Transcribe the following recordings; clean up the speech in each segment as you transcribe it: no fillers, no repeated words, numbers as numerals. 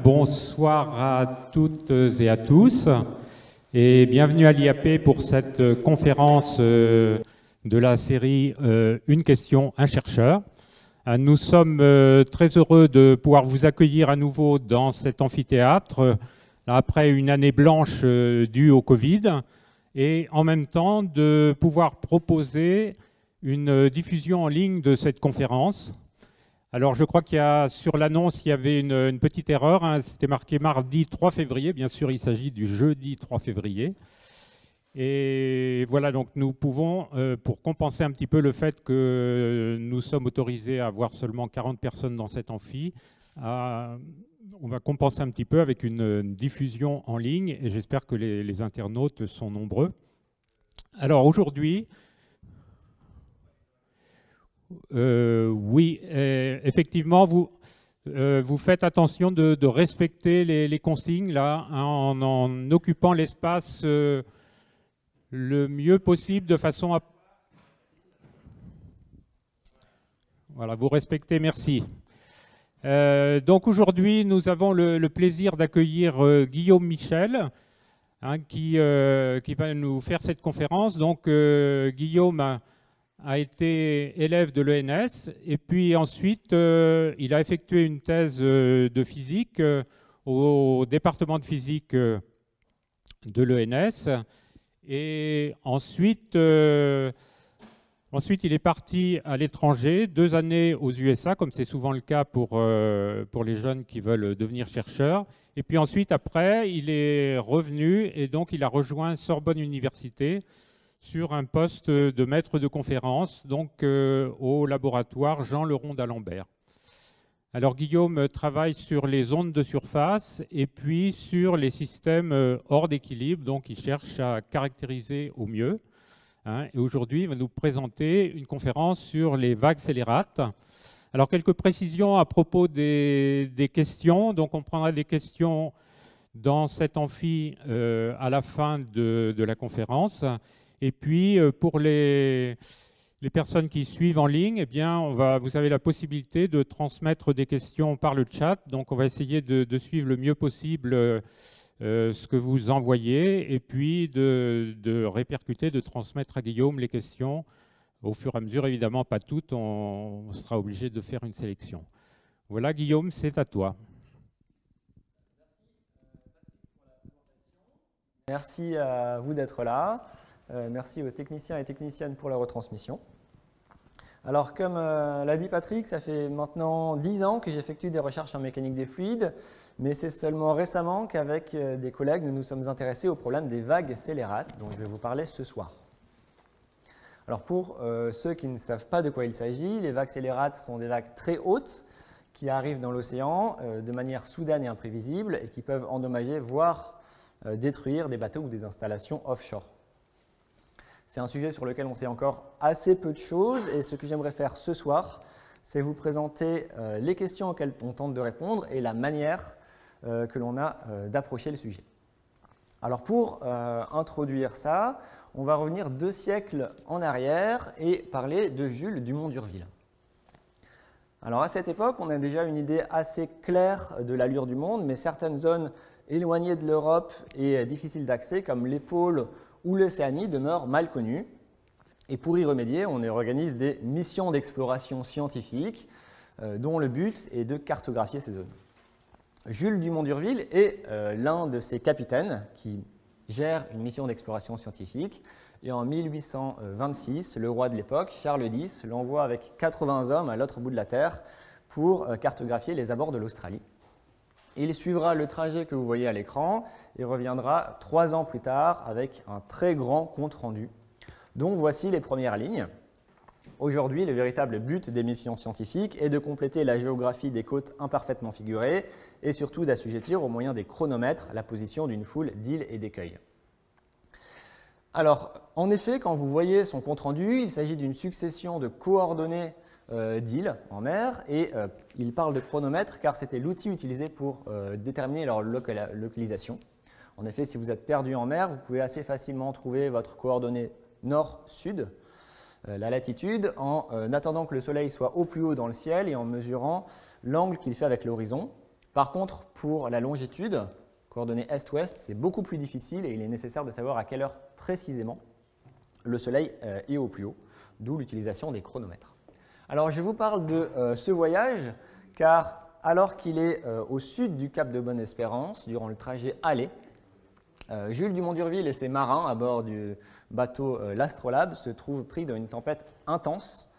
bonsoir à toutes et à tous et bienvenue à l'IAP pour cette conférence de la série Une question, un chercheur. Nous sommes très heureux de pouvoir vous accueillir à nouveau dans cet amphithéâtre après une année blanche due au Covid et en même temps de pouvoir proposer une diffusion en ligne de cette conférence. Alors, je crois qu'il y a, sur l'annonce, il y avait une petite erreur. Hein, c'était marqué mardi 3 février. Bien sûr, il s'agit du jeudi 3 février. Et voilà, donc nous pouvons, pour compenser un petit peu le fait que nous sommes autorisés à avoir seulement 40 personnes dans cet amphi, on va compenser un petit peu avec une diffusion en ligne. Et j'espère que les internautes sont nombreux. Alors, aujourd'hui... oui, effectivement, vous faites attention de respecter les consignes là, hein, en occupant l'espace le mieux possible de façon à... Voilà, vous respectez, merci. Donc aujourd'hui, nous avons le plaisir d'accueillir Guillaume Michel, hein, qui va nous faire cette conférence. Donc Guillaume a été élève de l'ENS et puis ensuite il a effectué une thèse de physique au département de physique de l'ENS et ensuite il est parti à l'étranger, 2 années aux USA comme c'est souvent le cas pour les jeunes qui veulent devenir chercheurs et puis ensuite après il est revenu et donc il a rejoint Sorbonne Université sur un poste de maître de conférence, donc au laboratoire Jean Leron d'Alembert. Alors Guillaume travaille sur les ondes de surface et puis sur les systèmes hors d'équilibre, donc il cherche à caractériser au mieux. Hein, et aujourd'hui, il va nous présenter une conférence sur les vagues scélérates. Alors quelques précisions à propos des questions. Donc on prendra des questions dans cet amphi à la fin de la conférence. Et puis, pour les personnes qui suivent en ligne, eh bien, vous avez la possibilité de transmettre des questions par le chat. Donc, on va essayer de suivre le mieux possible ce que vous envoyez et puis de répercuter, de transmettre à Guillaume les questions au fur et à mesure. Évidemment, pas toutes, on sera obligé de faire une sélection. Voilà, Guillaume, c'est à toi. Merci à vous d'être là. Merci aux techniciens et techniciennes pour la retransmission. Alors, comme l'a dit Patrick, ça fait maintenant 10 ans que j'effectue des recherches en mécanique des fluides, mais c'est seulement récemment qu'avec des collègues, nous nous sommes intéressés au problème des vagues scélérates, dont je vais vous parler ce soir. Alors, pour ceux qui ne savent pas de quoi il s'agit, les vagues scélérates sont des vagues très hautes qui arrivent dans l'océan de manière soudaine et imprévisible et qui peuvent endommager, voire détruire des bateaux ou des installations offshore. C'est un sujet sur lequel on sait encore assez peu de choses et ce que j'aimerais faire ce soir, c'est vous présenter les questions auxquelles on tente de répondre et la manière que l'on a d'approcher le sujet. Alors pour introduire ça, on va revenir 2 siècles en arrière et parler de Jules Dumont-d'Urville. Alors à cette époque, on a déjà une idée assez claire de l'allure du monde, mais certaines zones éloignées de l'Europe et difficiles d'accès, comme les pôles ou l'Océanie, demeurent mal connues. Et pour y remédier, on organise des missions d'exploration scientifique dont le but est de cartographier ces zones. Jules Dumont-d'Urville est l'un de ces capitaines qui gère une mission d'exploration scientifique. Et en 1826, le roi de l'époque, Charles X, l'envoie avec 80 hommes à l'autre bout de la Terre pour cartographier les abords de l'Australie. Il suivra le trajet que vous voyez à l'écran et reviendra 3 ans plus tard avec un très grand compte-rendu, dont voici les premières lignes. Aujourd'hui, le véritable but des missions scientifiques est de compléter la géographie des côtes imparfaitement figurées et surtout d'assujettir au moyen des chronomètres la position d'une foule d'îles et d'écueils. Alors, en effet, quand vous voyez son compte-rendu, il s'agit d'une succession de coordonnées d'îles en mer et il parle de chronomètre car c'était l'outil utilisé pour déterminer leur localisation. En effet, si vous êtes perdu en mer, vous pouvez assez facilement trouver votre coordonnée nord-sud, la latitude, en attendant que le soleil soit au plus haut dans le ciel et en mesurant l'angle qu'il fait avec l'horizon. Par contre, pour la longitude, coordonnées est-ouest, c'est beaucoup plus difficile et il est nécessaire de savoir à quelle heure précisément le Soleil est au plus haut, d'où l'utilisation des chronomètres. Alors, je vous parle de ce voyage, car alors qu'il est au sud du cap de Bonne-Espérance, durant le trajet aller, Jules Dumont d'Urville et ses marins à bord du bateau l'Astrolabe se trouvent pris dans une tempête intense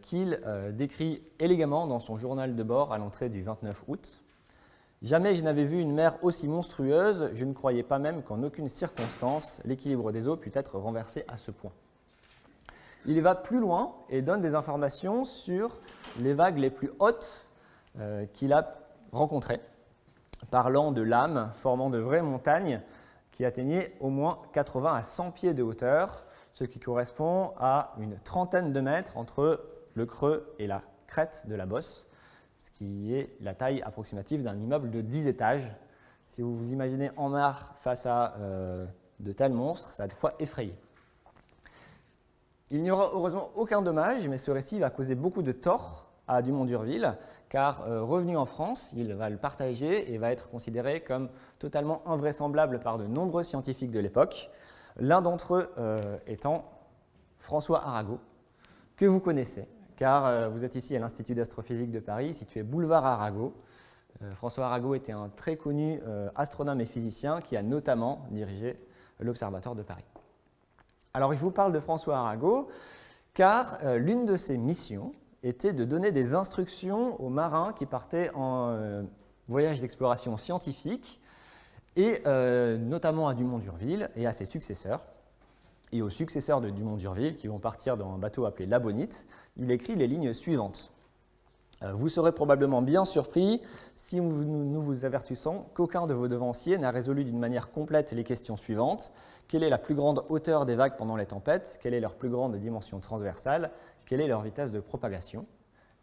qu'il décrit élégamment dans son journal de bord à l'entrée du 29 août. « Jamais je n'avais vu une mer aussi monstrueuse, je ne croyais pas même qu'en aucune circonstance l'équilibre des eaux pût être renversé à ce point. » Il va plus loin et donne des informations sur les vagues les plus hautes qu'il a rencontrées, parlant de lames formant de vraies montagnes qui atteignaient au moins 80 à 100 pieds de hauteur, ce qui correspond à une trentaine de mètres entre le creux et la crête de la bosse, ce qui est la taille approximative d'un immeuble de 10 étages. Si vous vous imaginez en mer face à de tels monstres, ça a de quoi effrayer. Il n'y aura heureusement aucun dommage, mais ce récit va causer beaucoup de tort à Dumont d'Urville, car revenu en France, il va le partager et va être considéré comme totalement invraisemblable par de nombreux scientifiques de l'époque, l'un d'entre eux étant François Arago, que vous connaissez, car vous êtes ici à l'Institut d'astrophysique de Paris, situé boulevard Arago. François Arago était un très connu astronome et physicien qui a notamment dirigé l'Observatoire de Paris. Alors, je vous parle de François Arago, car l'une de ses missions était de donner des instructions aux marins qui partaient en voyage d'exploration scientifique, et notamment à Dumont d'Urville et à ses successeurs. Et aux successeurs de Dumont d'Urville, qui vont partir dans un bateau appelé l'Abonite, il écrit les lignes suivantes. Vous serez probablement bien surpris si nous vous avertissons qu'aucun de vos devanciers n'a résolu d'une manière complète les questions suivantes. Quelle est la plus grande hauteur des vagues pendant les tempêtes? Quelle est leur plus grande dimension transversale? Quelle est leur vitesse de propagation?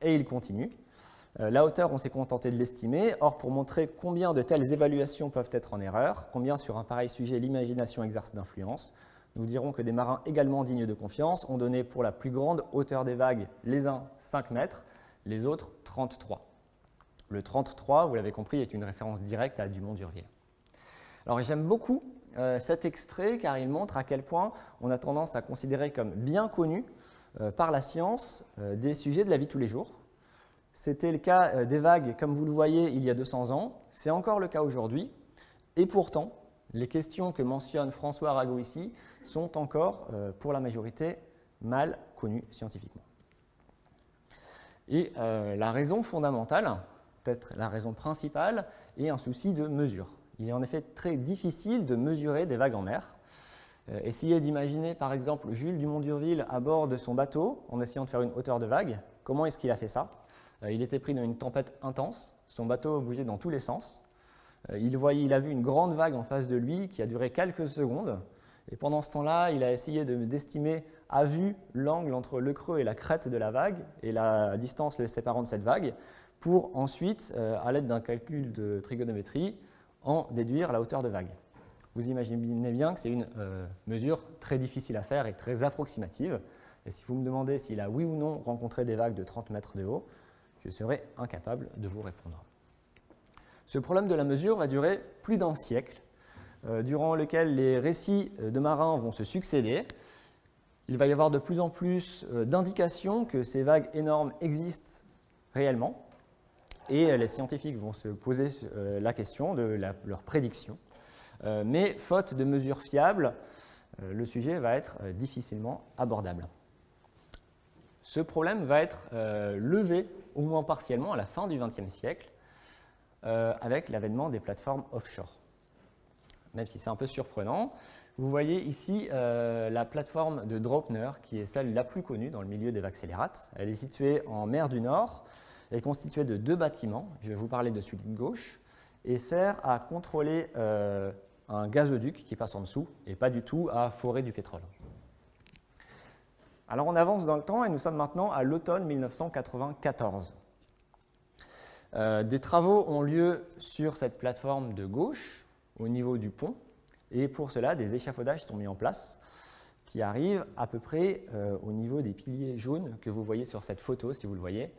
Et il continue. La hauteur, on s'est contenté de l'estimer. Or, pour montrer combien de telles évaluations peuvent être en erreur, combien sur un pareil sujet l'imagination exerce d'influence, nous dirons que des marins également dignes de confiance ont donné pour la plus grande hauteur des vagues les uns 5 mètres, les autres 33. Le 33, vous l'avez compris, est une référence directe à Dumont d'Urville. Alors j'aime beaucoup cet extrait car il montre à quel point on a tendance à considérer comme bien connu par la science des sujets de la vie de tous les jours. C'était le cas des vagues, comme vous le voyez, il y a 200 ans. C'est encore le cas aujourd'hui. Et pourtant, les questions que mentionne François Arago ici sont encore, pour la majorité, mal connues scientifiquement. Et la raison fondamentale, peut-être la raison principale, est un souci de mesure. Il est en effet très difficile de mesurer des vagues en mer. Essayez d'imaginer par exemple Jules Dumont d'Urville à bord de son bateau en essayant de faire une hauteur de vague. Comment est-ce qu'il a fait ça? Il était pris dans une tempête intense, son bateau bougeait dans tous les sens. Il a vu une grande vague en face de lui qui a duré quelques secondes. Et pendant ce temps-là, il a essayé d'estimer à vue l'angle entre le creux et la crête de la vague et la distance le séparant de cette vague pour ensuite, à l'aide d'un calcul de trigonométrie, en déduire la hauteur de vague. Vous imaginez bien que c'est une mesure très difficile à faire et très approximative. Et si vous me demandez s'il a oui ou non rencontré des vagues de 30 mètres de haut, je serai incapable de vous répondre. Ce problème de la mesure va durer plus d'un siècle, durant lequel les récits de marins vont se succéder. Il va y avoir de plus en plus d'indications que ces vagues énormes existent réellement, et les scientifiques vont se poser la question de leur prédiction. Mais faute de mesures fiables, le sujet va être difficilement abordable. Ce problème va être levé, au moins partiellement, à la fin du XXe siècle, avec l'avènement des plateformes offshore. Même si c'est un peu surprenant, vous voyez ici la plateforme de Draupner, qui est celle la plus connue dans le milieu des vaccélérates. Elle est située en mer du Nord, est constituée de 2 bâtiments, je vais vous parler de celui de gauche, et sert à contrôler un gazoduc qui passe en dessous, et pas du tout à forer du pétrole. Alors on avance dans le temps et nous sommes maintenant à l'automne 1994. Des travaux ont lieu sur cette plateforme de gauche, au niveau du pont, et pour cela, des échafaudages sont mis en place qui arrivent à peu près au niveau des piliers jaunes que vous voyez sur cette photo, si vous le voyez.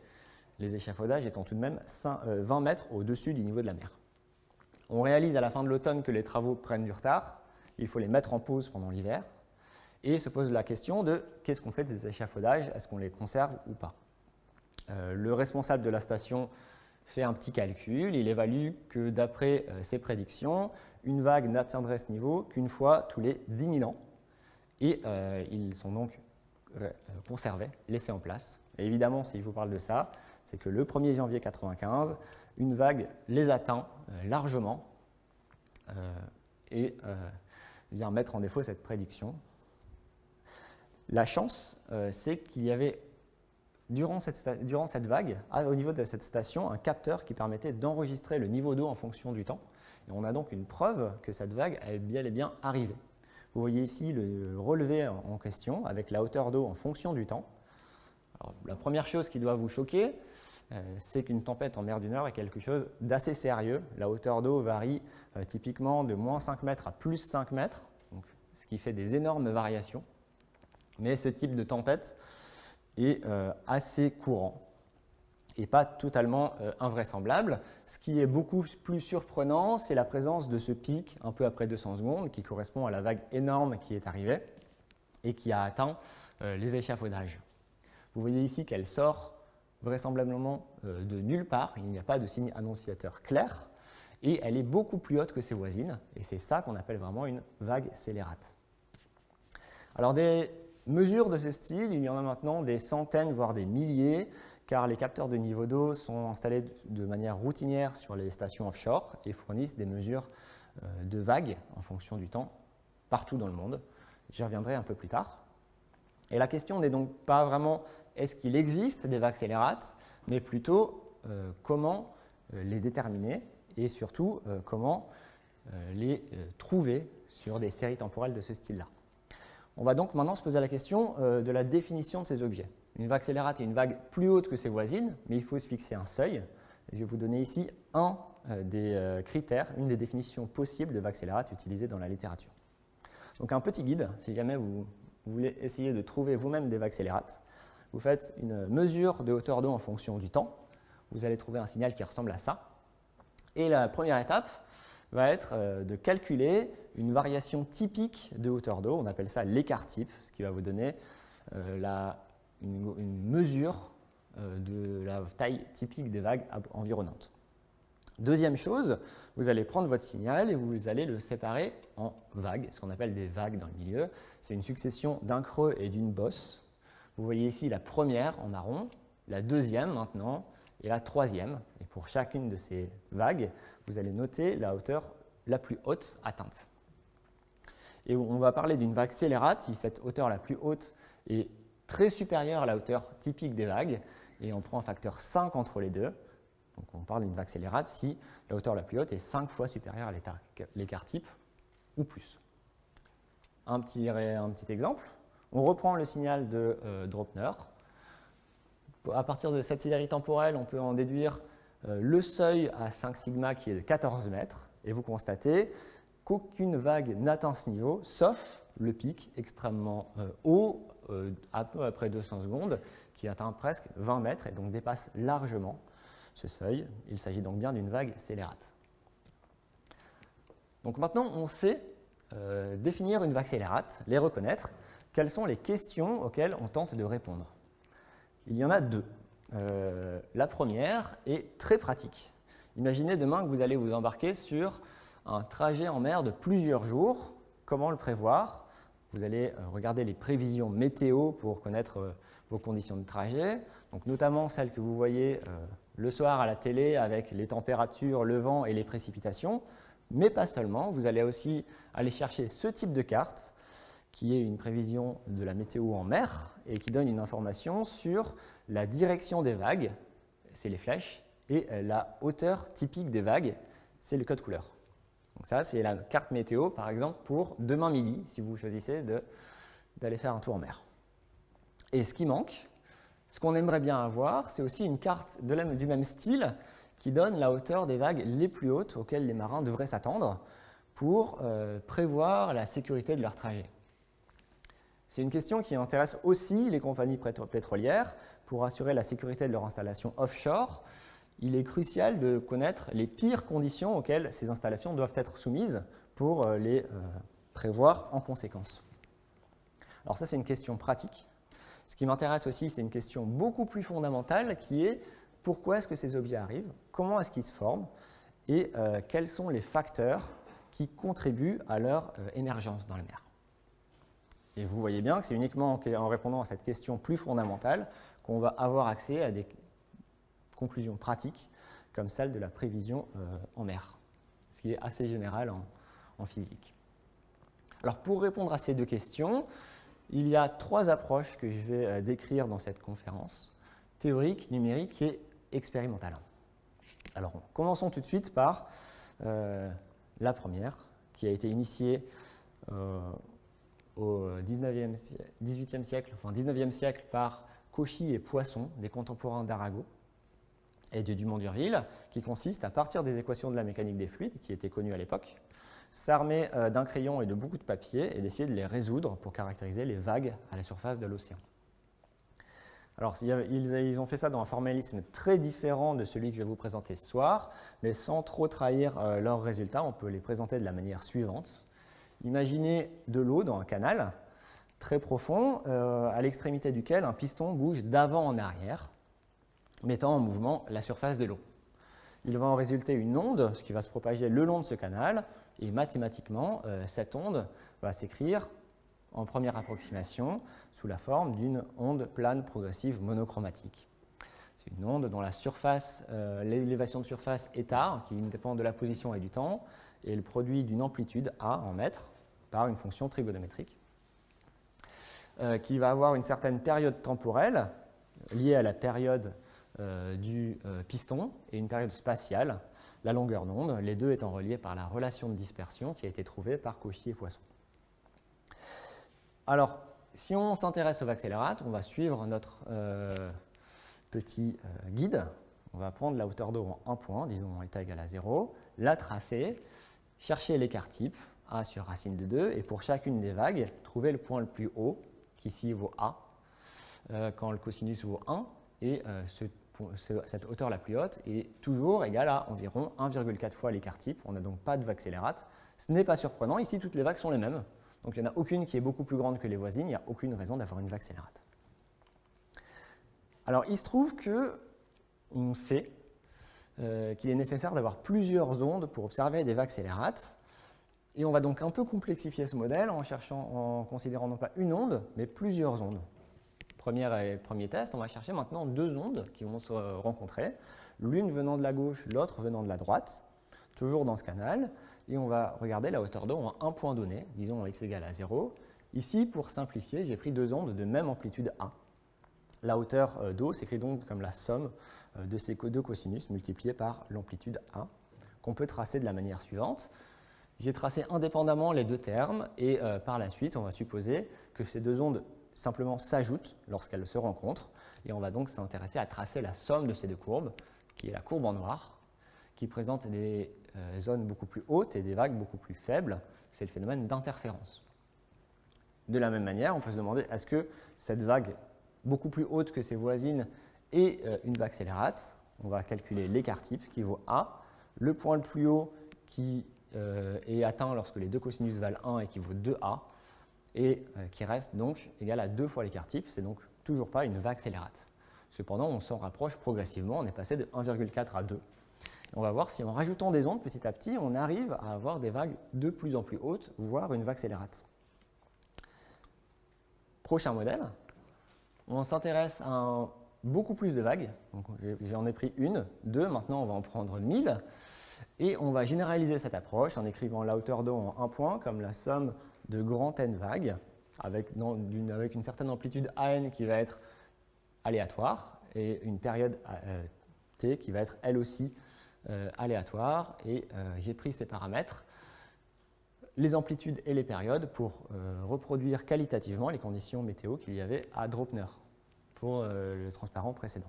les échafaudages étant tout de même 20 mètres au-dessus du niveau de la mer. On réalise à la fin de l'automne que les travaux prennent du retard, il faut les mettre en pause pendant l'hiver, et se pose la question de qu'est-ce qu'on fait de ces échafaudages, est-ce qu'on les conserve ou pas. Le responsable de la station fait un petit calcul, il évalue que d'après ses prédictions, une vague n'atteindrait ce niveau qu'une fois tous les 10 000 ans, et ils sont donc conservés, laissés en place. Et évidemment, si je vous parle de ça, c'est que le 1er janvier 1995, une vague les atteint largement et vient mettre en défaut cette prédiction. La chance, c'est qu'il y avait, durant cette vague, au niveau de cette station, un capteur qui permettait d'enregistrer le niveau d'eau en fonction du temps. Et on a donc une preuve que cette vague est bel et bien arrivée. Vous voyez ici le relevé en question avec la hauteur d'eau en fonction du temps. Alors, la première chose qui doit vous choquer, c'est qu'une tempête en mer du Nord est quelque chose d'assez sérieux. La hauteur d'eau varie typiquement de moins 5 mètres à plus 5 mètres, donc, ce qui fait des énormes variations. Mais ce type de tempête est assez courant et pas totalement invraisemblable. Ce qui est beaucoup plus surprenant, c'est la présence de ce pic un peu après 200 secondes qui correspond à la vague énorme qui est arrivée et qui a atteint les échafaudages. Vous voyez ici qu'elle sort vraisemblablement de nulle part, il n'y a pas de signe annonciateur clair et elle est beaucoup plus haute que ses voisines et c'est ça qu'on appelle vraiment une vague scélérate. Alors des mesures de ce style, il y en a maintenant des centaines voire des milliers car les capteurs de niveau d'eau sont installés de manière routinière sur les stations offshore et fournissent des mesures de vagues en fonction du temps partout dans le monde. J'y reviendrai un peu plus tard. Et la question n'est donc pas vraiment est-ce qu'il existe des vagues scélérates, mais plutôt comment les déterminer et surtout comment les trouver sur des séries temporelles de ce style-là. On va donc maintenant se poser la question de la définition de ces objets. Une vague scélérate est une vague plus haute que ses voisines, mais il faut se fixer un seuil. Et je vais vous donner ici un des critères, une des définitions possibles de vague scélérate utilisées dans la littérature. Donc un petit guide, si jamais vous voulez essayer de trouver vous-même des vagues scélérates, vous faites une mesure de hauteur d'eau en fonction du temps. Vous allez trouver un signal qui ressemble à ça. Et la première étape va être de calculer une variation typique de hauteur d'eau. On appelle ça l'écart type, ce qui va vous donner une mesure de la taille typique des vagues environnantes. Deuxième chose, vous allez prendre votre signal et vous allez le séparer en vagues, ce qu'on appelle des vagues dans le milieu. C'est une succession d'un creux et d'une bosse. Vous voyez ici la première en marron, la deuxième maintenant et la troisième. Et pour chacune de ces vagues, vous allez noter la hauteur la plus haute atteinte. Et on va parler d'une vague scélérate si cette hauteur la plus haute est très supérieure à la hauteur typique des vagues et on prend un facteur 5 entre les deux. Donc on parle d'une vague scélérate si la hauteur la plus haute est 5 fois supérieure à l'écart type ou plus. Un petit exemple. On reprend le signal de Draupner. À partir de cette série temporelle, on peut en déduire le seuil à 5 sigma qui est de 14 mètres. Et vous constatez qu'aucune vague n'atteint ce niveau, sauf le pic extrêmement haut, à peu après 200 secondes, qui atteint presque 20 mètres et donc dépasse largement ce seuil. Il s'agit donc bien d'une vague scélérate. Donc maintenant, on sait définir une vague scélérate, les reconnaître. Quelles sont les questions auxquelles on tente de répondre? Il y en a deux. La première est très pratique. Imaginez demain que vous allez vous embarquer sur un trajet en mer de plusieurs jours. Comment le prévoir? Vous allez regarder les prévisions météo pour connaître vos conditions de trajet, donc notamment celles que vous voyez le soir à la télé avec les températures, le vent et les précipitations, mais pas seulement. Vous allez aussi aller chercher ce type de carte qui est une prévision de la météo en mer et qui donne une information sur la direction des vagues, c'est les flèches, et la hauteur typique des vagues, c'est le code couleur. Donc ça, c'est la carte météo, par exemple, pour demain midi, si vous choisissez d'aller faire un tour en mer. Et ce qui manque, ce qu'on aimerait bien avoir, c'est aussi une carte du même style qui donne la hauteur des vagues les plus hautes auxquelles les marins devraient s'attendre pour prévoir la sécurité de leur trajet. C'est une question qui intéresse aussi les compagnies pétrolières pour assurer la sécurité de leur installation offshore, il est crucial de connaître les pires conditions auxquelles ces installations doivent être soumises pour les prévoir en conséquence. Alors ça, c'est une question pratique. Ce qui m'intéresse aussi, c'est une question beaucoup plus fondamentale qui est pourquoi est-ce que ces objets arrivent, comment est-ce qu'ils se forment et quels sont les facteurs qui contribuent à leur émergence dans la mer. Et vous voyez bien que c'est uniquement en répondant à cette question plus fondamentale qu'on va avoir accès à des conclusions pratiques comme celle de la prévision en mer, ce qui est assez général en physique. Alors pour répondre à ces deux questions, il y a trois approches que je vais décrire dans cette conférence, théorique, numérique et expérimentale. Alors commençons tout de suite par la première, qui a été initiée au 18e siècle par Cauchy et Poisson, des contemporains d'Arago et de Dumont-d'Urville, qui consiste à partir des équations de la mécanique des fluides, qui étaient connues à l'époque, s'armer d'un crayon et de beaucoup de papier et d'essayer de les résoudre pour caractériser les vagues à la surface de l'océan. Alors, ils ont fait ça dans un formalisme très différent de celui que je vais vous présenter ce soir, mais sans trop trahir leurs résultats, on peut les présenter de la manière suivante. Imaginez de l'eau dans un canal très profond, à l'extrémité duquel un piston bouge d'avant en arrière, mettant en mouvement la surface de l'eau. Il va en résulter une onde, ce qui va se propager le long de ce canal, et mathématiquement, cette onde va s'écrire en première approximation sous la forme d'une onde plane progressive monochromatique. C'est une onde dont la surface, l'élévation de surface est A, qui dépend de la position et du temps, et le produit d'une amplitude A en mètres par une fonction trigonométrique, qui va avoir une certaine période temporelle liée à la période du piston et une période spatiale, la longueur d'onde, les deux étant reliés par la relation de dispersion qui a été trouvée par Cauchy et Poisson. Alors, si on s'intéresse au accélérate, on va suivre notre petit guide. On va prendre la hauteur d'eau en 1 point, disons état égal à 0, la tracer, chercher l'écart type, A sur racine de 2, et pour chacune des vagues, trouver le point le plus haut, qui ici vaut A, quand le cosinus vaut 1, et cette hauteur la plus haute est toujours égale à environ 1,4 fois l'écart type. On n'a donc pas de vague accélérate. Ce n'est pas surprenant, ici toutes les vagues sont les mêmes. Donc il n'y en a aucune qui est beaucoup plus grande que les voisines, il n'y a aucune raison d'avoir une vague accélérate. Alors il se trouve qu'on sait qu'il est nécessaire d'avoir plusieurs ondes pour observer des vagues accélérates. Et on va donc un peu complexifier ce modèle en considérant non pas une onde, mais plusieurs ondes. Premier test, on va chercher maintenant deux ondes qui vont se rencontrer, l'une venant de la gauche, l'autre venant de la droite, toujours dans ce canal, et on va regarder la hauteur d'eau en un point donné, disons x égale à 0. Ici, pour simplifier, j'ai pris deux ondes de même amplitude A. La hauteur d'eau s'écrit donc comme la somme de ces deux cosinus multipliés par l'amplitude A, qu'on peut tracer de la manière suivante. J'ai tracé indépendamment les deux termes, et par la suite, on va supposer que ces deux ondes simplement s'ajoutent lorsqu'elles se rencontrent, et on va donc s'intéresser à tracer la somme de ces deux courbes, qui est la courbe en noir, qui présente des zones beaucoup plus hautes et des vagues beaucoup plus faibles. C'est le phénomène d'interférence. De la même manière, on peut se demander est-ce que cette vague beaucoup plus haute que ses voisines est une vague accélérate. On va calculer l'écart type qui vaut A, le point le plus haut qui est atteint lorsque les deux cosinus valent 1 et qui vaut 2A, et qui reste donc égal à 2 fois l'écart type. C'est donc toujours pas une vague accélérate. Cependant, on s'en rapproche progressivement, on est passé de 1,4 à 2. On va voir si en rajoutant des ondes petit à petit, on arrive à avoir des vagues de plus en plus hautes, voire une vague accélérate. Prochain modèle, on s'intéresse à beaucoup plus de vagues. J'en ai pris une, deux, maintenant on va en prendre 1000. Et on va généraliser cette approche en écrivant la hauteur d'eau en 1 point comme la somme de grand N vagues, avec une certaine amplitude AN qui va être aléatoire, et une période T qui va être elle aussi aléatoire. Et j'ai pris ces paramètres, les amplitudes et les périodes, pour reproduire qualitativement les conditions météo qu'il y avait à Draupner pour le transparent précédent.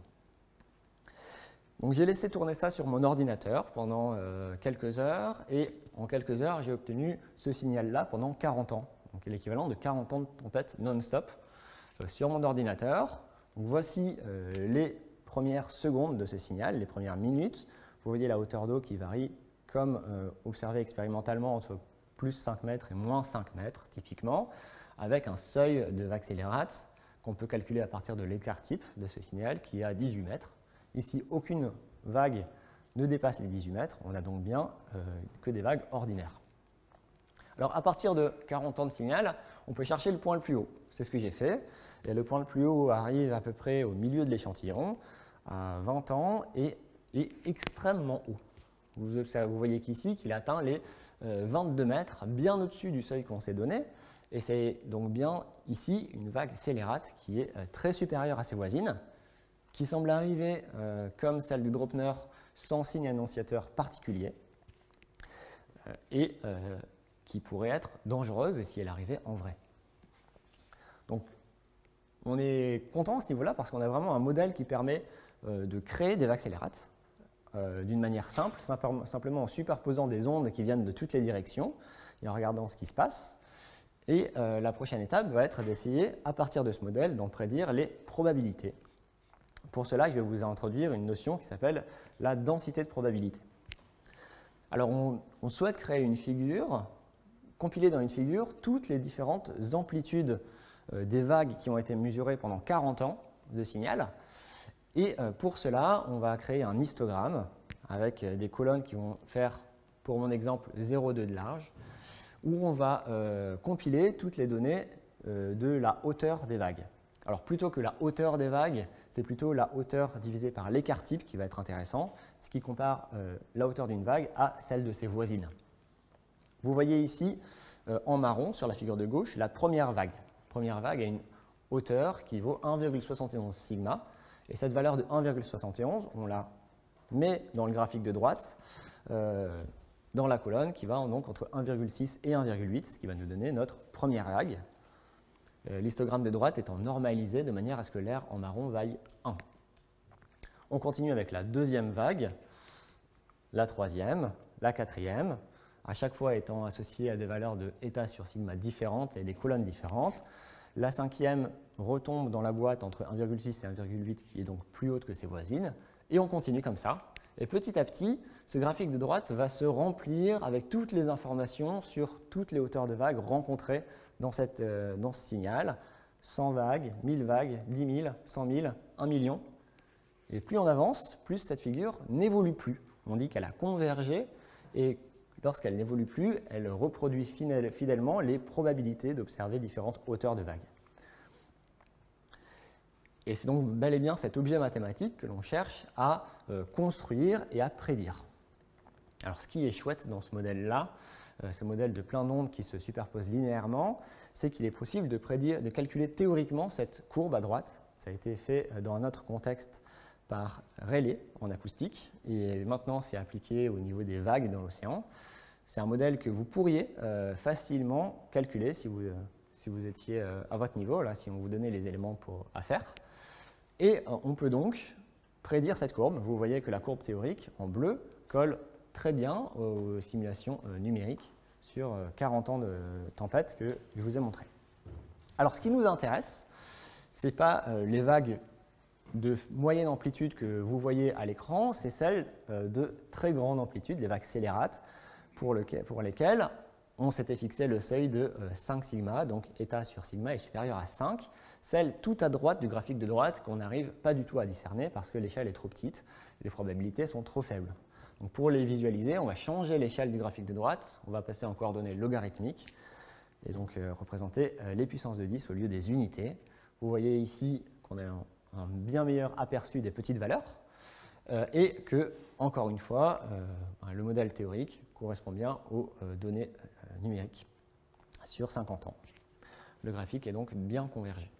Donc j'ai laissé tourner ça sur mon ordinateur pendant quelques heures, et en quelques heures, j'ai obtenu ce signal-là pendant 40 ans, donc l'équivalent de 40 ans de tempête non-stop sur mon ordinateur. Donc, voici les premières secondes de ce signal, les premières minutes. Vous voyez la hauteur d'eau qui varie comme observé expérimentalement entre plus 5 mètres et moins 5 mètres typiquement, avec un seuil de vague scélérate qu'on peut calculer à partir de l'écart type de ce signal qui est à 18 mètres. Ici, aucune vague ne dépasse les 18 mètres, on n'a donc bien que des vagues ordinaires. Alors à partir de 40 ans de signal, on peut chercher le point le plus haut. C'est ce que j'ai fait. Et le point le plus haut arrive à peu près au milieu de l'échantillon, à 20 ans, et est extrêmement haut. Vous voyez qu'ici, qu'il atteint les 22 mètres, bien au-dessus du seuil qu'on s'est donné. Et c'est donc bien ici une vague scélérate qui est très supérieure à ses voisines, qui semble arriver comme celle du Dropner sans signe annonciateur particulier, et qui pourrait être dangereuse si elle arrivait en vrai. Donc on est content à ce niveau-là parce qu'on a vraiment un modèle qui permet de créer des vagues scélérates d'une manière simple, simplement en superposant des ondes qui viennent de toutes les directions et en regardant ce qui se passe. Et la prochaine étape va être d'essayer, à partir de ce modèle, d'en prédire les probabilités. Pour cela, je vais vous introduire une notion qui s'appelle la densité de probabilité. Alors, on souhaite créer une figure, compiler dans une figure toutes les différentes amplitudes des vagues qui ont été mesurées pendant 40 ans de signal. Et pour cela, on va créer un histogramme avec des colonnes qui vont faire, pour mon exemple, 0,2 de large, où on va compiler toutes les données de la hauteur des vagues. Alors plutôt que la hauteur des vagues, c'est plutôt la hauteur divisée par l'écart type qui va être intéressant, ce qui compare la hauteur d'une vague à celle de ses voisines. Vous voyez ici, en marron, sur la figure de gauche, la première vague. La première vague a une hauteur qui vaut 1,71 sigma, et cette valeur de 1,71, on la met dans le graphique de droite, dans la colonne qui va donc entre 1,6 et 1,8, ce qui va nous donner notre première vague. L'histogramme de droite étant normalisé de manière à ce que l'air en marron vaille 1. On continue avec la deuxième vague, la troisième, la quatrième, à chaque fois étant associée à des valeurs de eta sur sigma différentes et des colonnes différentes. La cinquième retombe dans la boîte entre 1,6 et 1,8 qui est donc plus haute que ses voisines. Et on continue comme ça. Et petit à petit, ce graphique de droite va se remplir avec toutes les informations sur toutes les hauteurs de vagues rencontrées dans ce signal. 100 vagues, 1000 vagues, 10 000, 100 000, 1 million. Et plus on avance, plus cette figure n'évolue plus. On dit qu'elle a convergé et lorsqu'elle n'évolue plus, elle reproduit fidèlement les probabilités d'observer différentes hauteurs de vagues. Et c'est donc bel et bien cet objet mathématique que l'on cherche à construire et à prédire. Alors ce qui est chouette dans ce modèle-là, ce modèle de plein d'ondes qui se superposent linéairement, c'est qu'il est possible de calculer théoriquement cette courbe à droite. Ça a été fait dans un autre contexte par Rayleigh en acoustique, et maintenant c'est appliqué au niveau des vagues dans l'océan. C'est un modèle que vous pourriez facilement calculer si vous étiez à votre niveau, là, si on vous donnait les éléments à faire. Et on peut donc prédire cette courbe. Vous voyez que la courbe théorique en bleu colle très bien aux simulations numériques sur 40 ans de tempête que je vous ai montré. Alors ce qui nous intéresse, ce n'est pas les vagues de moyenne amplitude que vous voyez à l'écran, c'est celles de très grande amplitude, les vagues scélérates, pour lesquelles on s'était fixé le seuil de 5 sigma, donc eta sur sigma est supérieur à 5, celle tout à droite du graphique de droite qu'on n'arrive pas du tout à discerner parce que l'échelle est trop petite, les probabilités sont trop faibles. Donc pour les visualiser, on va changer l'échelle du graphique de droite, on va passer en coordonnées logarithmiques et donc représenter les puissances de 10 au lieu des unités. Vous voyez ici qu'on a un bien meilleur aperçu des petites valeurs et que, encore une fois, le modèle théorique correspond bien aux données numériques sur 50 ans. Le graphique est donc bien convergé.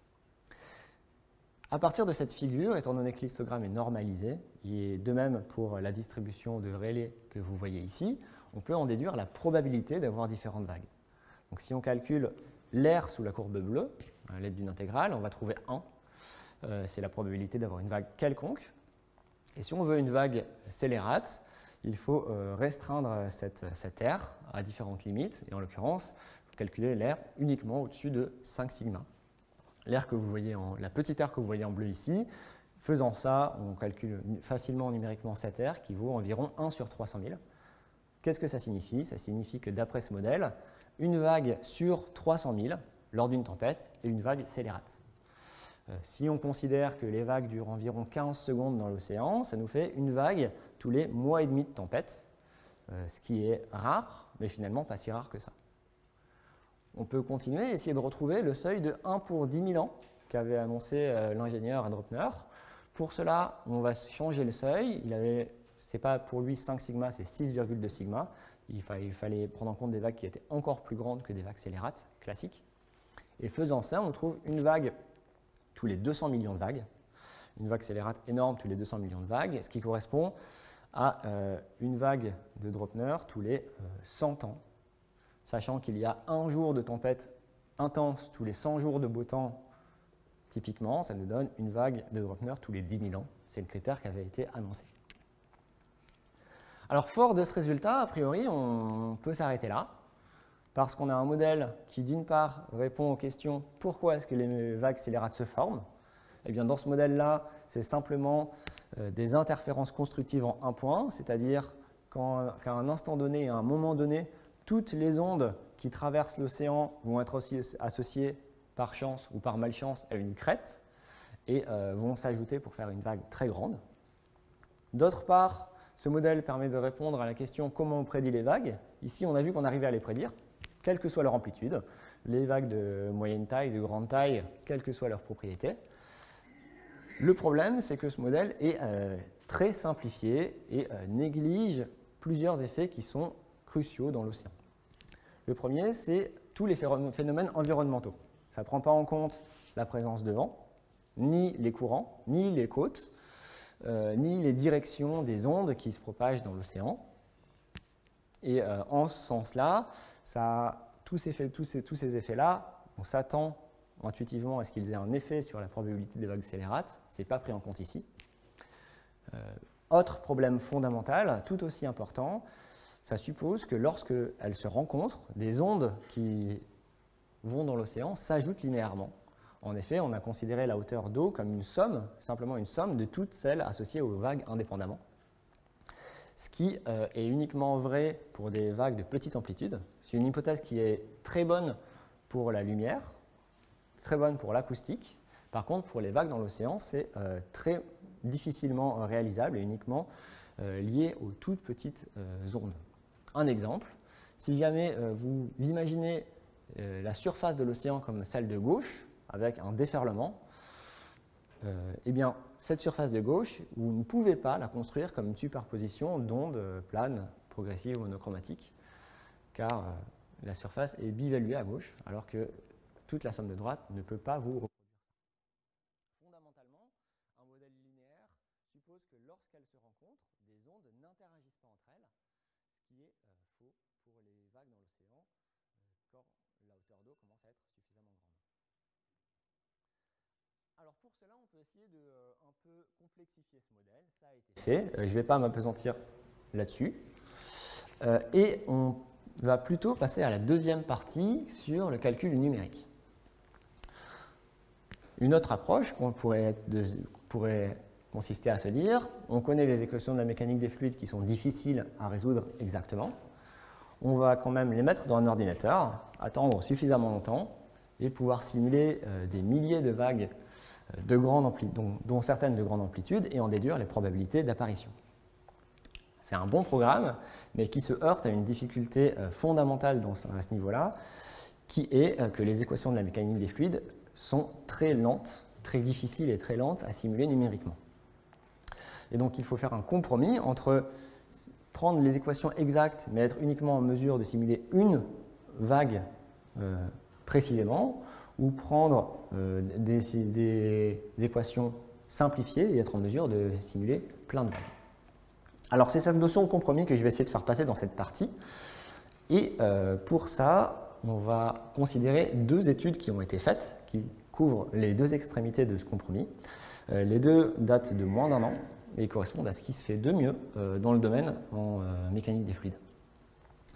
À partir de cette figure, étant donné que l'histogramme est normalisé, et de même pour la distribution de Rayleigh que vous voyez ici, on peut en déduire la probabilité d'avoir différentes vagues. Donc si on calcule l'air sous la courbe bleue, à l'aide d'une intégrale, on va trouver 1. C'est la probabilité d'avoir une vague quelconque. Et si on veut une vague scélérate, il faut restreindre cet air à différentes limites, et en l'occurrence, calculer l'air uniquement au-dessus de 5 sigma. l'air que vous voyez la petite aire que vous voyez en bleu ici. Faisant ça, on calcule facilement numériquement cette aire qui vaut environ 1 sur 300 000. Qu'est-ce que ça signifie? Ça signifie que d'après ce modèle, une vague sur 300 000 lors d'une tempête est une vague scélérate. Si on considère que les vagues durent environ 15 secondes dans l'océan, ça nous fait une vague tous les mois et demi de tempête, ce qui est rare, mais finalement pas si rare que ça. On peut continuer et essayer de retrouver le seuil de 1 pour 10 000 ans qu'avait annoncé l'ingénieur Adropner. Pour cela, on va changer le seuil. Ce n'est pas pour lui 5 sigma, c'est 6,2 sigma. Il fallait prendre en compte des vagues qui étaient encore plus grandes que des vagues scélérates classiques. Et faisant ça, on trouve une vague tous les 200 millions de vagues. Une vague scélérate énorme tous les 200 millions de vagues, ce qui correspond à une vague de Dropner tous les 100 ans. Sachant qu'il y a un jour de tempête intense tous les 100 jours de beau temps, typiquement, ça nous donne une vague de Dropner tous les 10 000 ans. C'est le critère qui avait été annoncé. Alors, fort de ce résultat, a priori, on peut s'arrêter là, parce qu'on a un modèle qui, d'une part, répond aux questions « Pourquoi est-ce que les vagues scélérates se forment ?» Eh bien, dans ce modèle-là, c'est simplement des interférences constructives en un point, c'est-à-dire qu'à un instant donné, à un moment donné, toutes les ondes qui traversent l'océan vont être aussi associées par chance ou par malchance à une crête et vont s'ajouter pour faire une vague très grande. D'autre part, ce modèle permet de répondre à la question comment on prédit les vagues. Ici, on a vu qu'on arrivait à les prédire, quelle que soit leur amplitude. Les vagues de moyenne taille, de grande taille, quelles que soient leurs propriétés. Le problème, c'est que ce modèle est très simplifié et néglige plusieurs effets qui sont cruciaux dans l'océan. Le premier, c'est tous les phénomènes environnementaux. Ça ne prend pas en compte la présence de vent, ni les courants, ni les côtes, ni les directions des ondes qui se propagent dans l'océan. Et en ce sens-là, tous ces effets-là, on s'attend intuitivement à ce qu'ils aient un effet sur la probabilité des vagues scélérates. Ce n'est pas pris en compte ici. Autre problème fondamental, tout aussi important, ça suppose que lorsqu'elles se rencontrent, des ondes qui vont dans l'océan s'ajoutent linéairement. En effet, on a considéré la hauteur d'eau comme une somme, simplement une somme de toutes celles associées aux vagues indépendamment. Ce qui est uniquement vrai pour des vagues de petite amplitude. C'est une hypothèse qui est très bonne pour la lumière, très bonne pour l'acoustique. Par contre, pour les vagues dans l'océan, c'est très difficilement réalisable et uniquement lié aux toutes petites ondes. Un exemple, si jamais vous imaginez la surface de l'océan comme celle de gauche, avec un déferlement, eh bien, cette surface de gauche, vous ne pouvez pas la construire comme une superposition d'ondes planes, progressives ou monochromatiques, car la surface est bivaluée à gauche, alors que toute la somme de droite ne peut pas vous reproduire ça. Fondamentalement, un modèle linéaire suppose que lorsqu'elles se rencontrent, des ondes n'interagissent pas entre elles, ce qui est faux pour les vagues dans l'océan, quand la hauteur d'eau commence à être suffisamment grande. Alors pour cela, on peut essayer de un peu complexifier ce modèle. Ça a été fait. Je ne vais pas m'appesantir là-dessus. Et on va plutôt passer à la deuxième partie sur le calcul numérique. Une autre approche qu'on pourrait consister à se dire, on connaît les équations de la mécanique des fluides qui sont difficiles à résoudre exactement. On va quand même les mettre dans un ordinateur, attendre suffisamment longtemps et pouvoir simuler des milliers de vagues dont certaines de grande amplitude et en déduire les probabilités d'apparition. C'est un bon programme, mais qui se heurte à une difficulté fondamentale à ce niveau-là, qui est que les équations de la mécanique des fluides sont très lentes, très difficiles et très lentes à simuler numériquement. Et donc il faut faire un compromis entre prendre les équations exactes, mais être uniquement en mesure de simuler une vague précisément, ou prendre des équations simplifiées et être en mesure de simuler plein de vagues. Alors c'est cette notion de compromis que je vais essayer de faire passer dans cette partie. Et pour ça, on va considérer deux études qui ont été faites, qui couvrent les deux extrémités de ce compromis. Les deux datent de moins d'1 an et correspondent à ce qui se fait de mieux dans le domaine en mécanique des fluides.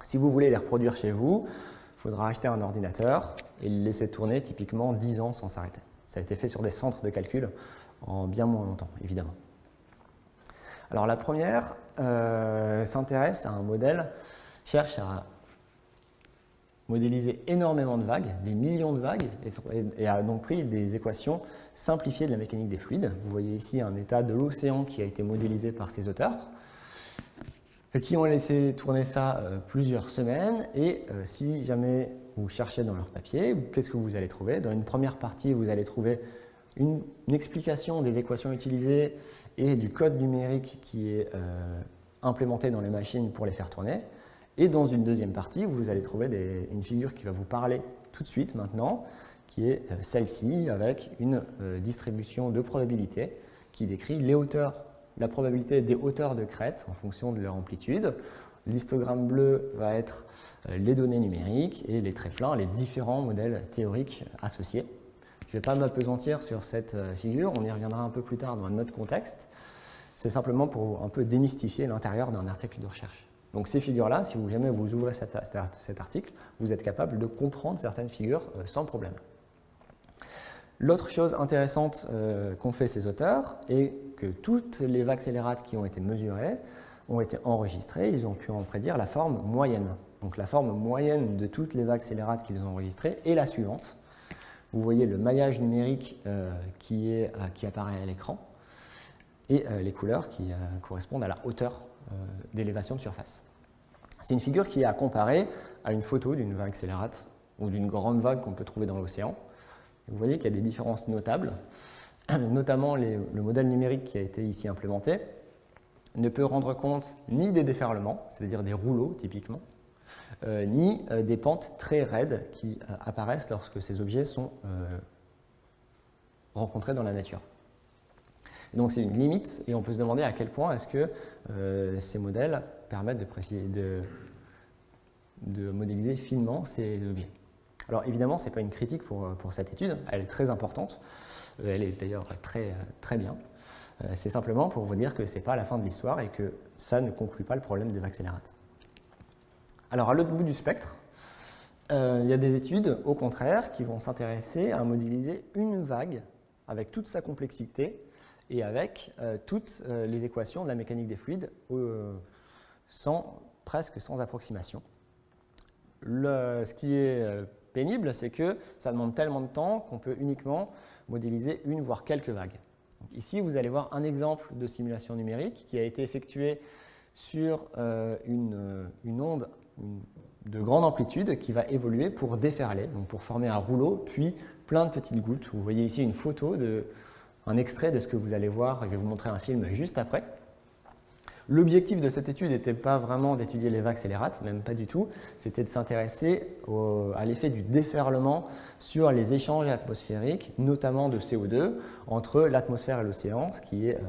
Si vous voulez les reproduire chez vous, il faudra acheter un ordinateur et le laisser tourner typiquement 10 ans sans s'arrêter. Ça a été fait sur des centres de calcul en bien moins longtemps, évidemment. Alors la première s'intéresse à un modèle, cherche à modéliser énormément de vagues, des millions de vagues, et a donc pris des équations simplifiées de la mécanique des fluides. Vous voyez ici un état de l'océan qui a été modélisé par ces auteurs, qui ont laissé tourner ça plusieurs semaines, et si jamais vous cherchez dans leur papier, qu'est-ce que vous allez trouver? Dans une première partie, vous allez trouver une explication des équations utilisées et du code numérique qui est implémenté dans les machines pour les faire tourner. Et dans une deuxième partie, vous allez trouver une figure qui va vous parler tout de suite maintenant, qui est celle-ci, avec une distribution de probabilité qui décrit les hauteurs, la probabilité des hauteurs de crête en fonction de leur amplitude. L'histogramme bleu va être les données numériques et les traits pleins, les différents modèles théoriques associés. Je ne vais pas m'appesantir sur cette figure, on y reviendra un peu plus tard dans un autre contexte. C'est simplement pour un peu démystifier l'intérieur d'un article de recherche. Donc ces figures-là, si jamais vous ouvrez cet article, vous êtes capable de comprendre certaines figures sans problème. L'autre chose intéressante qu'ont fait ces auteurs est que toutes les vagues scélérates qui ont été mesurées ont été enregistrées, ils ont pu en prédire la forme moyenne. Donc la forme moyenne de toutes les vagues scélérates qu'ils ont enregistrées est la suivante. Vous voyez le maillage numérique qui apparaît à l'écran et les couleurs qui correspondent à la hauteur d'élévation de surface. C'est une figure qui est à comparer à une photo d'une vague scélérate ou d'une grande vague qu'on peut trouver dans l'océan. Vous voyez qu'il y a des différences notables, notamment le modèle numérique qui a été ici implémenté ne peut rendre compte ni des déferlements, c'est-à-dire des rouleaux typiquement, ni des pentes très raides qui apparaissent lorsque ces objets sont rencontrés dans la nature. Et donc c'est une limite et on peut se demander à quel point est-ce que ces modèles permettent de modéliser finement ces objets. Alors évidemment, ce n'est pas une critique pour cette étude, elle est très importante, elle est d'ailleurs très bien. C'est simplement pour vous dire que ce n'est pas la fin de l'histoire et que ça ne conclut pas le problème des vagues scélérates. Alors à l'autre bout du spectre, il y a des études, au contraire, qui vont s'intéresser à modéliser une vague avec toute sa complexité et avec toutes les équations de la mécanique des fluides presque sans approximation. Ce qui est pénible, c'est que ça demande tellement de temps qu'on peut uniquement modéliser une voire quelques vagues. Donc ici, vous allez voir un exemple de simulation numérique qui a été effectué sur une onde de grande amplitude qui va évoluer pour déferler, donc pour former un rouleau, puis plein de petites gouttes. Vous voyez ici une photo, un extrait de ce que vous allez voir, et je vais vous montrer un film juste après. L'objectif de cette étude n'était pas vraiment d'étudier les vagues scélérates, même pas du tout, c'était de s'intéresser à l'effet du déferlement sur les échanges atmosphériques, notamment de CO2, entre l'atmosphère et l'océan, ce qui est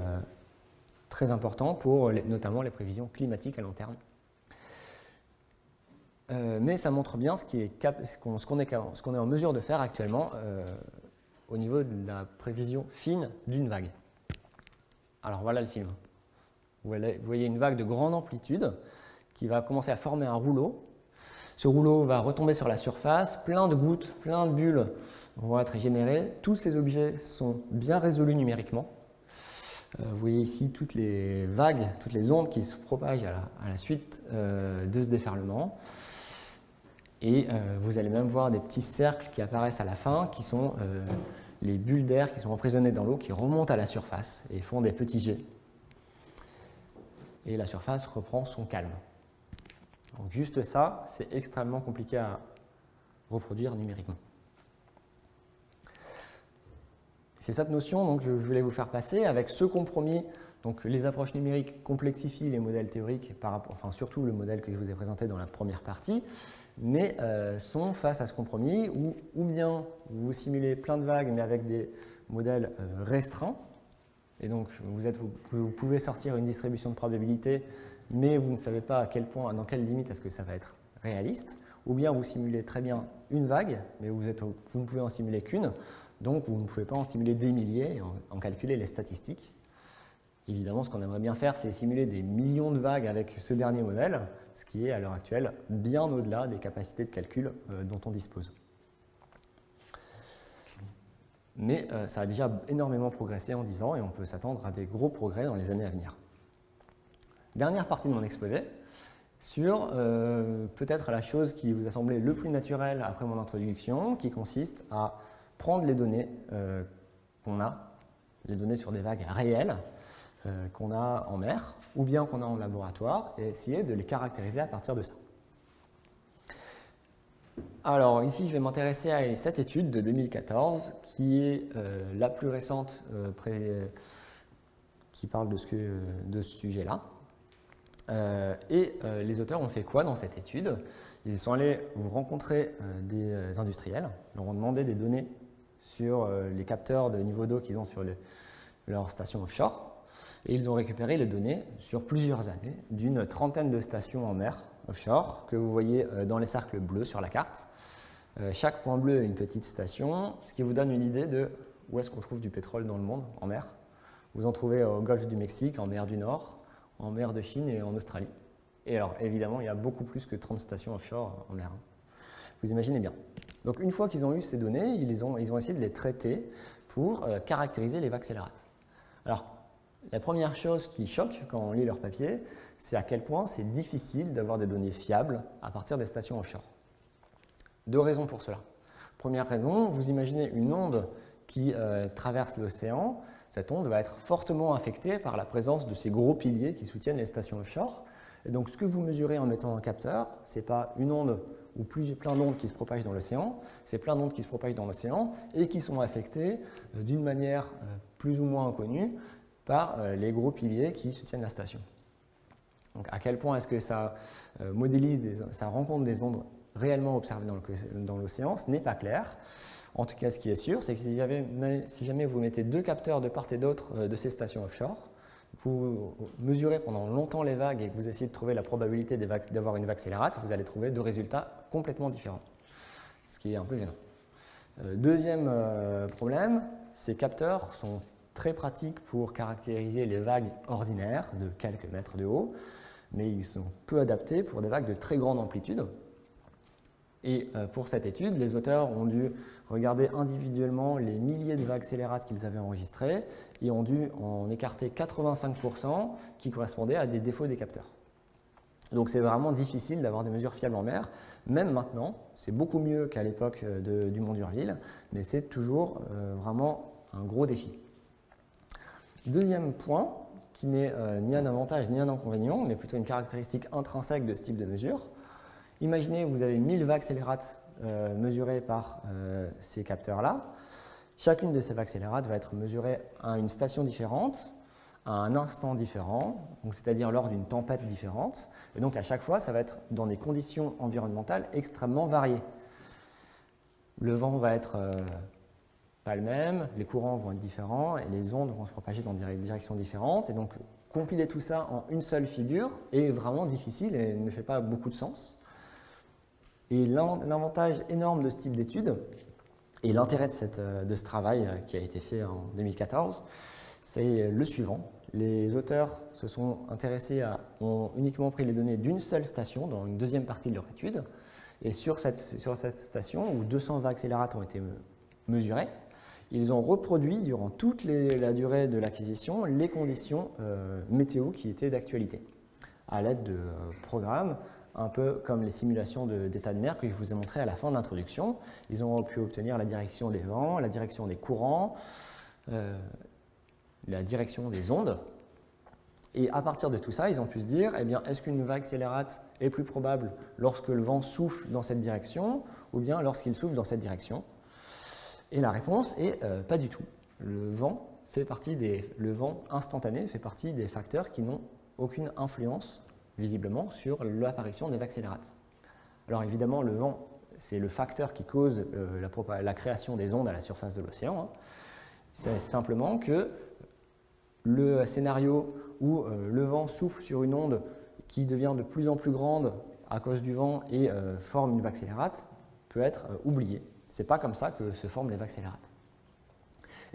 très important pour notamment les prévisions climatiques à long terme. Mais ça montre bien ce qu'on est en mesure de faire actuellement au niveau de la prévision fine d'une vague. Alors voilà le film. Vous voyez une vague de grande amplitude qui va commencer à former un rouleau. Ce rouleau va retomber sur la surface, plein de gouttes, plein de bulles vont être générées. Tous ces objets sont bien résolus numériquement. Vous voyez ici toutes les vagues, toutes les ondes qui se propagent à la suite de ce déferlement. Et vous allez même voir des petits cercles qui apparaissent à la fin, qui sont les bulles d'air qui sont emprisonnées dans l'eau, qui remontent à la surface et font des petits jets. Et la surface reprend son calme. Donc juste ça, c'est extrêmement compliqué à reproduire numériquement. C'est cette notion donc, que je voulais vous faire passer avec ce compromis. Donc les approches numériques complexifient les modèles théoriques, surtout le modèle que je vous ai présenté dans la première partie, mais sont face à ce compromis où ou bien vous simulez plein de vagues mais avec des modèles restreints, et donc vous pouvez sortir une distribution de probabilité, mais vous ne savez pas à quel point, dans quelle limite est-ce que ça va être réaliste, ou bien vous simulez très bien une vague, mais vous ne pouvez en simuler qu'une, donc vous ne pouvez pas en simuler des milliers et en calculer les statistiques. Évidemment, ce qu'on aimerait bien faire, c'est simuler des millions de vagues avec ce dernier modèle, ce qui est à l'heure actuelle bien au-delà des capacités de calcul dont on dispose. mais ça a déjà énormément progressé en 10 ans et on peut s'attendre à des gros progrès dans les années à venir. Dernière partie de mon exposé, sur peut-être la chose qui vous a semblé le plus naturelle après mon introduction, qui consiste à prendre les données qu'on a, les données sur des vagues réelles qu'on a en mer ou bien qu'on a en laboratoire et essayer de les caractériser à partir de ça. Alors ici, je vais m'intéresser à cette étude de 2014 qui est la plus récente qui parle de ce sujet-là. Les auteurs ont fait quoi dans cette étude? Ils sont allés rencontrer des industriels, leur ont demandé des données sur les capteurs de niveau d'eau qu'ils ont sur leur station offshore et ils ont récupéré les données sur plusieurs années d'une trentaine de stations en mer offshore que vous voyez dans les cercles bleus sur la carte. Chaque point bleu est une petite station, ce qui vous donne une idée de où est-ce qu'on trouve du pétrole dans le monde en mer. Vous en trouvez au golfe du Mexique, en mer du Nord, en mer de Chine et en Australie. Et alors, évidemment, il y a beaucoup plus que 30 stations offshore en mer. Vous imaginez bien. Donc, une fois qu'ils ont eu ces données, ils ont essayé de les traiter pour caractériser les vagues scélérates. Alors, la première chose qui choque quand on lit leur papier, c'est à quel point c'est difficile d'avoir des données fiables à partir des stations offshore. Deux raisons pour cela. Première raison, vous imaginez une onde qui traverse l'océan. Cette onde va être fortement affectée par la présence de ces gros piliers qui soutiennent les stations offshore. Et donc, ce que vous mesurez en mettant un capteur, ce n'est pas une onde ou plein d'ondes qui se propagent dans l'océan, c'est plein d'ondes qui se propagent dans l'océan et qui sont affectées d'une manière plus ou moins inconnue par les gros piliers qui soutiennent la station. Donc, à quel point est-ce que ça modélise, ça rencontre des ondes réellement observées dans l'océan, ce n'est pas clair. En tout cas, ce qui est sûr, c'est que si jamais vous mettez deux capteurs de part et d'autre de ces stations offshore, vous mesurez pendant longtemps les vagues et que vous essayez de trouver la probabilité d'avoir une vague scélérate, vous allez trouver deux résultats complètement différents, ce qui est un peu gênant. Deuxième problème, ces capteurs sont très pratiques pour caractériser les vagues ordinaires de quelques mètres de haut, mais ils sont peu adaptés pour des vagues de très grande amplitude. Et pour cette étude, les auteurs ont dû regarder individuellement les milliers de vagues scélérates qu'ils avaient enregistrées et ont dû en écarter 85% qui correspondaient à des défauts des capteurs. Donc c'est vraiment difficile d'avoir des mesures fiables en mer. Même maintenant, c'est beaucoup mieux qu'à l'époque du Mont d'Urville, mais c'est toujours vraiment un gros défi. Deuxième point, qui n'est ni un avantage ni un inconvénient, mais plutôt une caractéristique intrinsèque de ce type de mesure. Imaginez, vous avez 1000 vagues scélérates mesurées par ces capteurs-là. Chacune de ces vagues scélérates va être mesurée à une station différente, à un instant différent, c'est-à-dire lors d'une tempête différente. Et donc à chaque fois, ça va être dans des conditions environnementales extrêmement variées. Le vent va être pas le même, les courants vont être différents et les ondes vont se propager dans des directions différentes. Et donc compiler tout ça en une seule figure est vraiment difficile et ne fait pas beaucoup de sens. Et l'avantage énorme de ce type d'étude, et l'intérêt de ce travail qui a été fait en 2014, c'est le suivant. Les auteurs se sont intéressés ont uniquement pris les données d'une seule station dans une deuxième partie de leur étude. Et sur cette station, où 200 vagues scélérates ont été mesurées, ils ont reproduit durant toute la durée de l'acquisition les conditions météo qui étaient d'actualité, à l'aide de programmes un peu comme les simulations d'état de mer que je vous ai montré à la fin de l'introduction. Ils ont pu obtenir la direction des vents, la direction des courants, la direction des ondes. Et à partir de tout ça, ils ont pu se dire, eh bien, est-ce qu'une vague scélérate est plus probable lorsque le vent souffle dans cette direction ou bien lorsqu'il souffle dans cette direction? Et la réponse est pas du tout. Le vent instantané fait partie des facteurs qui n'ont aucune influence visiblement sur l'apparition des vagues scélérates. Alors évidemment, le vent, c'est le facteur qui cause la création des ondes à la surface de l'océan. C'est simplement que le scénario où le vent souffle sur une onde qui devient de plus en plus grande à cause du vent et forme une vague scélérate peut être oublié. Ce n'est pas comme ça que se forment les vagues scélérates.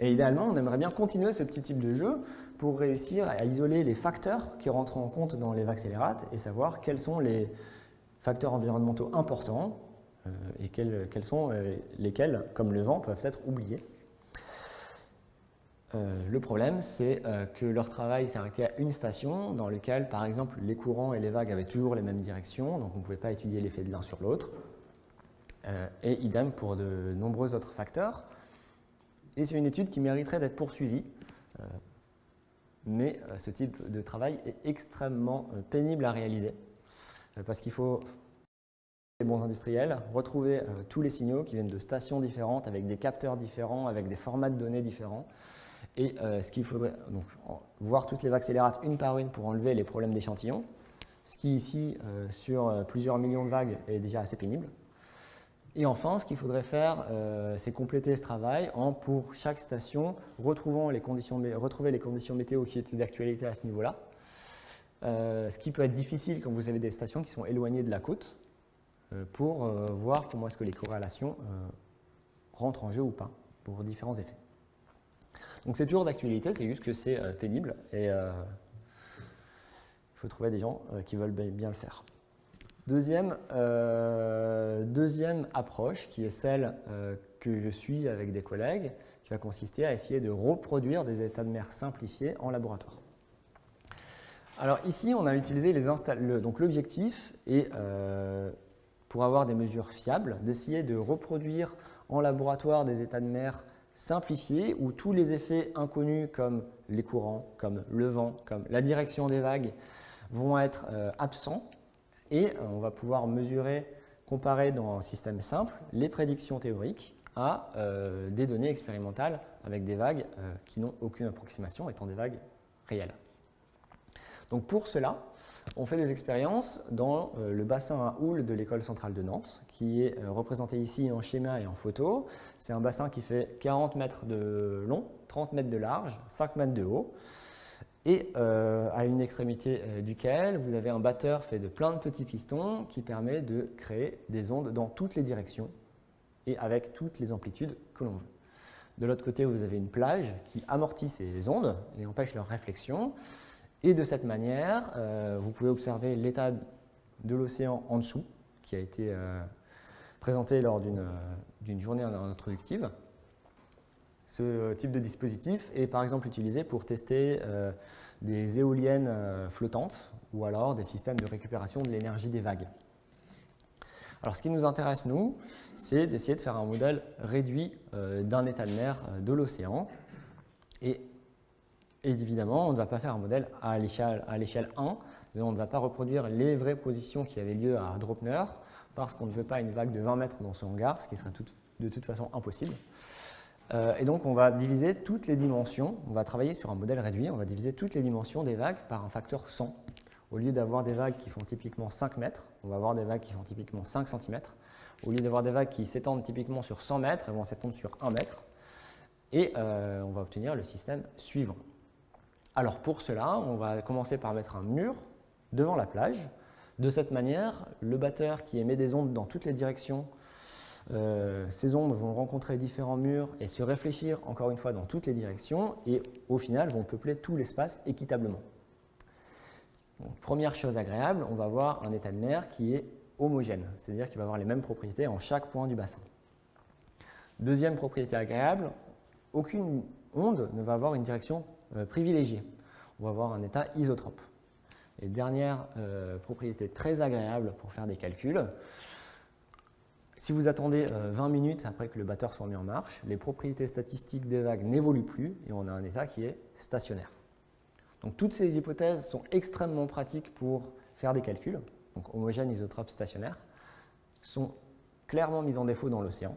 Et idéalement, on aimerait bien continuer ce petit type de jeu pour réussir à isoler les facteurs qui rentrent en compte dans les vagues scélérates et savoir quels sont les facteurs environnementaux importants et quels sont lesquels, comme le vent, peuvent être oubliés. Le problème, c'est que leur travail s'arrêtait à une station dans laquelle, par exemple, les courants et les vagues avaient toujours les mêmes directions, donc on ne pouvait pas étudier l'effet de l'un sur l'autre. Et idem pour de nombreux autres facteurs. Et c'est une étude qui mériterait d'être poursuivie, mais ce type de travail est extrêmement pénible à réaliser, parce qu'il faut, les bons industriels, retrouver tous les signaux qui viennent de stations différentes, avec des capteurs différents, avec des formats de données différents. Et ce qu'il faudrait, donc, voir toutes les vagues scélérates une par une pour enlever les problèmes d'échantillons, ce qui ici, sur plusieurs millions de vagues, est déjà assez pénible. Et enfin, ce qu'il faudrait faire, c'est compléter ce travail en, pour chaque station, retrouver les conditions météo qui étaient d'actualité à ce niveau-là. Ce qui peut être difficile quand vous avez des stations qui sont éloignées de la côte, pour voir comment est-ce que les corrélations rentrent en jeu ou pas, pour différents effets. Donc c'est toujours d'actualité, c'est juste que c'est pénible et il faut trouver des gens qui veulent bien le faire. Deuxième approche, qui est celle que je suis avec des collègues, qui va consister à essayer de reproduire des états de mer simplifiés en laboratoire. Alors ici, on a utilisé donc l'objectif est, pour avoir des mesures fiables, d'essayer de reproduire en laboratoire des états de mer simplifiés où tous les effets inconnus comme les courants, comme le vent, comme la direction des vagues vont être absents. Et on va pouvoir mesurer, comparer dans un système simple, les prédictions théoriques à des données expérimentales avec des vagues qui n'ont aucune approximation, étant des vagues réelles. Donc pour cela, on fait des expériences dans le bassin à houles de l'école centrale de Nantes, qui est représenté ici en schéma et en photo. C'est un bassin qui fait 40 mètres de long, 30 mètres de large, 5 mètres de haut. Et à une extrémité duquel vous avez un batteur fait de plein de petits pistons qui permet de créer des ondes dans toutes les directions et avec toutes les amplitudes que l'on veut. De l'autre côté, vous avez une plage qui amortit ces ondes et empêche leur réflexion. Et de cette manière, vous pouvez observer l'état de l'océan en dessous, qui a été présenté lors d'une journée introductive. Ce type de dispositif est par exemple utilisé pour tester des éoliennes flottantes ou alors des systèmes de récupération de l'énergie des vagues. Alors ce qui nous intéresse, nous, c'est d'essayer de faire un modèle réduit d'un état de mer de l'océan. Et évidemment, on ne va pas faire un modèle à l'échelle 1, on ne va pas reproduire les vraies positions qui avaient lieu à Dropner, parce qu'on ne veut pas une vague de 20 mètres dans son hangar, ce qui serait de toute façon impossible. Et donc, on va diviser toutes les dimensions, on va travailler sur un modèle réduit, on va diviser toutes les dimensions des vagues par un facteur 100. Au lieu d'avoir des vagues qui font typiquement 5 mètres, on va avoir des vagues qui font typiquement 5 cm. Au lieu d'avoir des vagues qui s'étendent typiquement sur 100 mètres, elles vont s'étendre sur 1 mètre. Et on va obtenir le système suivant. Alors pour cela, on va commencer par mettre un mur devant la plage. De cette manière, le batteur qui émet des ondes dans toutes les directions, ces ondes vont rencontrer différents murs et se réfléchir encore une fois dans toutes les directions et au final vont peupler tout l'espace équitablement. Donc, première chose agréable, on va avoir un état de mer qui est homogène, c'est-à-dire qu'il va avoir les mêmes propriétés en chaque point du bassin. Deuxième propriété agréable, aucune onde ne va avoir une direction privilégiée. On va avoir un état isotrope. Et dernière propriété très agréable pour faire des calculs, si vous attendez 20 minutes après que le batteur soit mis en marche, les propriétés statistiques des vagues n'évoluent plus et on a un état qui est stationnaire. Donc toutes ces hypothèses sont extrêmement pratiques pour faire des calculs, donc homogène, isotrope, stationnaire, sont clairement mises en défaut dans l'océan.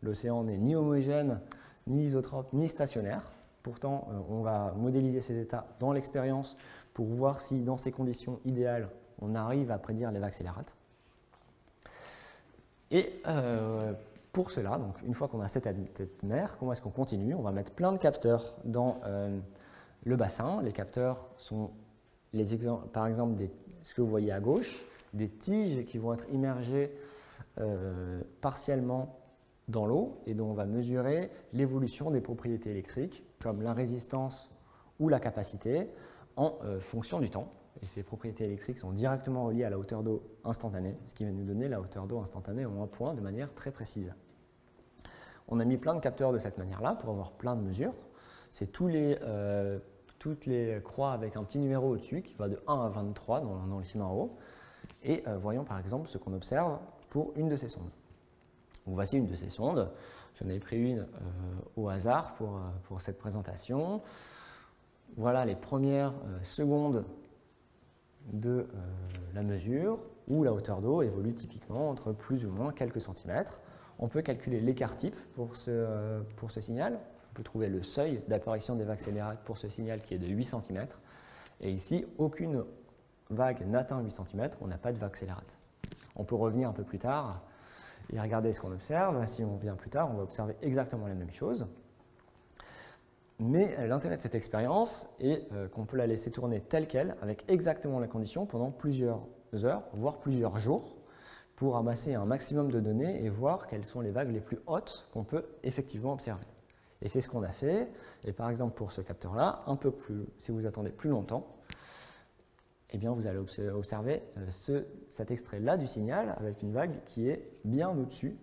L'océan n'est ni homogène, ni isotrope, ni stationnaire. Pourtant, on va modéliser ces états dans l'expérience pour voir si, dans ces conditions idéales, on arrive à prédire les vagues scélérates. Et pour cela, donc, une fois qu'on a cette mer, comment est-ce qu'on continue? On va mettre plein de capteurs dans le bassin. Les capteurs sont, par exemple, ce que vous voyez à gauche, des tiges qui vont être immergées partiellement dans l'eau et dont on va mesurer l'évolution des propriétés électriques comme la résistance ou la capacité en fonction du temps. Et ces propriétés électriques sont directement reliées à la hauteur d'eau instantanée, ce qui va nous donner la hauteur d'eau instantanée en un point de manière très précise. On a mis plein de capteurs de cette manière-là pour avoir plein de mesures. c'est toutes les croix avec un petit numéro au-dessus qui va de 1 à 23 dans le schéma en haut. Et voyons par exemple ce qu'on observe pour une de ces sondes. Donc, voici une de ces sondes. J'en ai pris une au hasard pour cette présentation. Voilà les premières secondes de la mesure, où la hauteur d'eau évolue typiquement entre plus ou moins quelques centimètres. On peut calculer l'écart type pour ce signal. On peut trouver le seuil d'apparition des vagues scélérates pour ce signal qui est de 8 cm. Et ici, aucune vague n'atteint 8 cm, on n'a pas de vague scélérate. On peut revenir un peu plus tard et regarder ce qu'on observe. Si on vient plus tard, on va observer exactement la même chose. Mais l'intérêt de cette expérience est qu'on peut la laisser tourner telle qu'elle, avec exactement la condition pendant plusieurs heures, voire plusieurs jours, pour amasser un maximum de données et voir quelles sont les vagues les plus hautes qu'on peut effectivement observer. Et c'est ce qu'on a fait. Et par exemple, pour ce capteur-là, un peu plus, si vous attendez plus longtemps, eh bien, vous allez observer cet extrait-là du signal avec une vague qui est bien au-dessus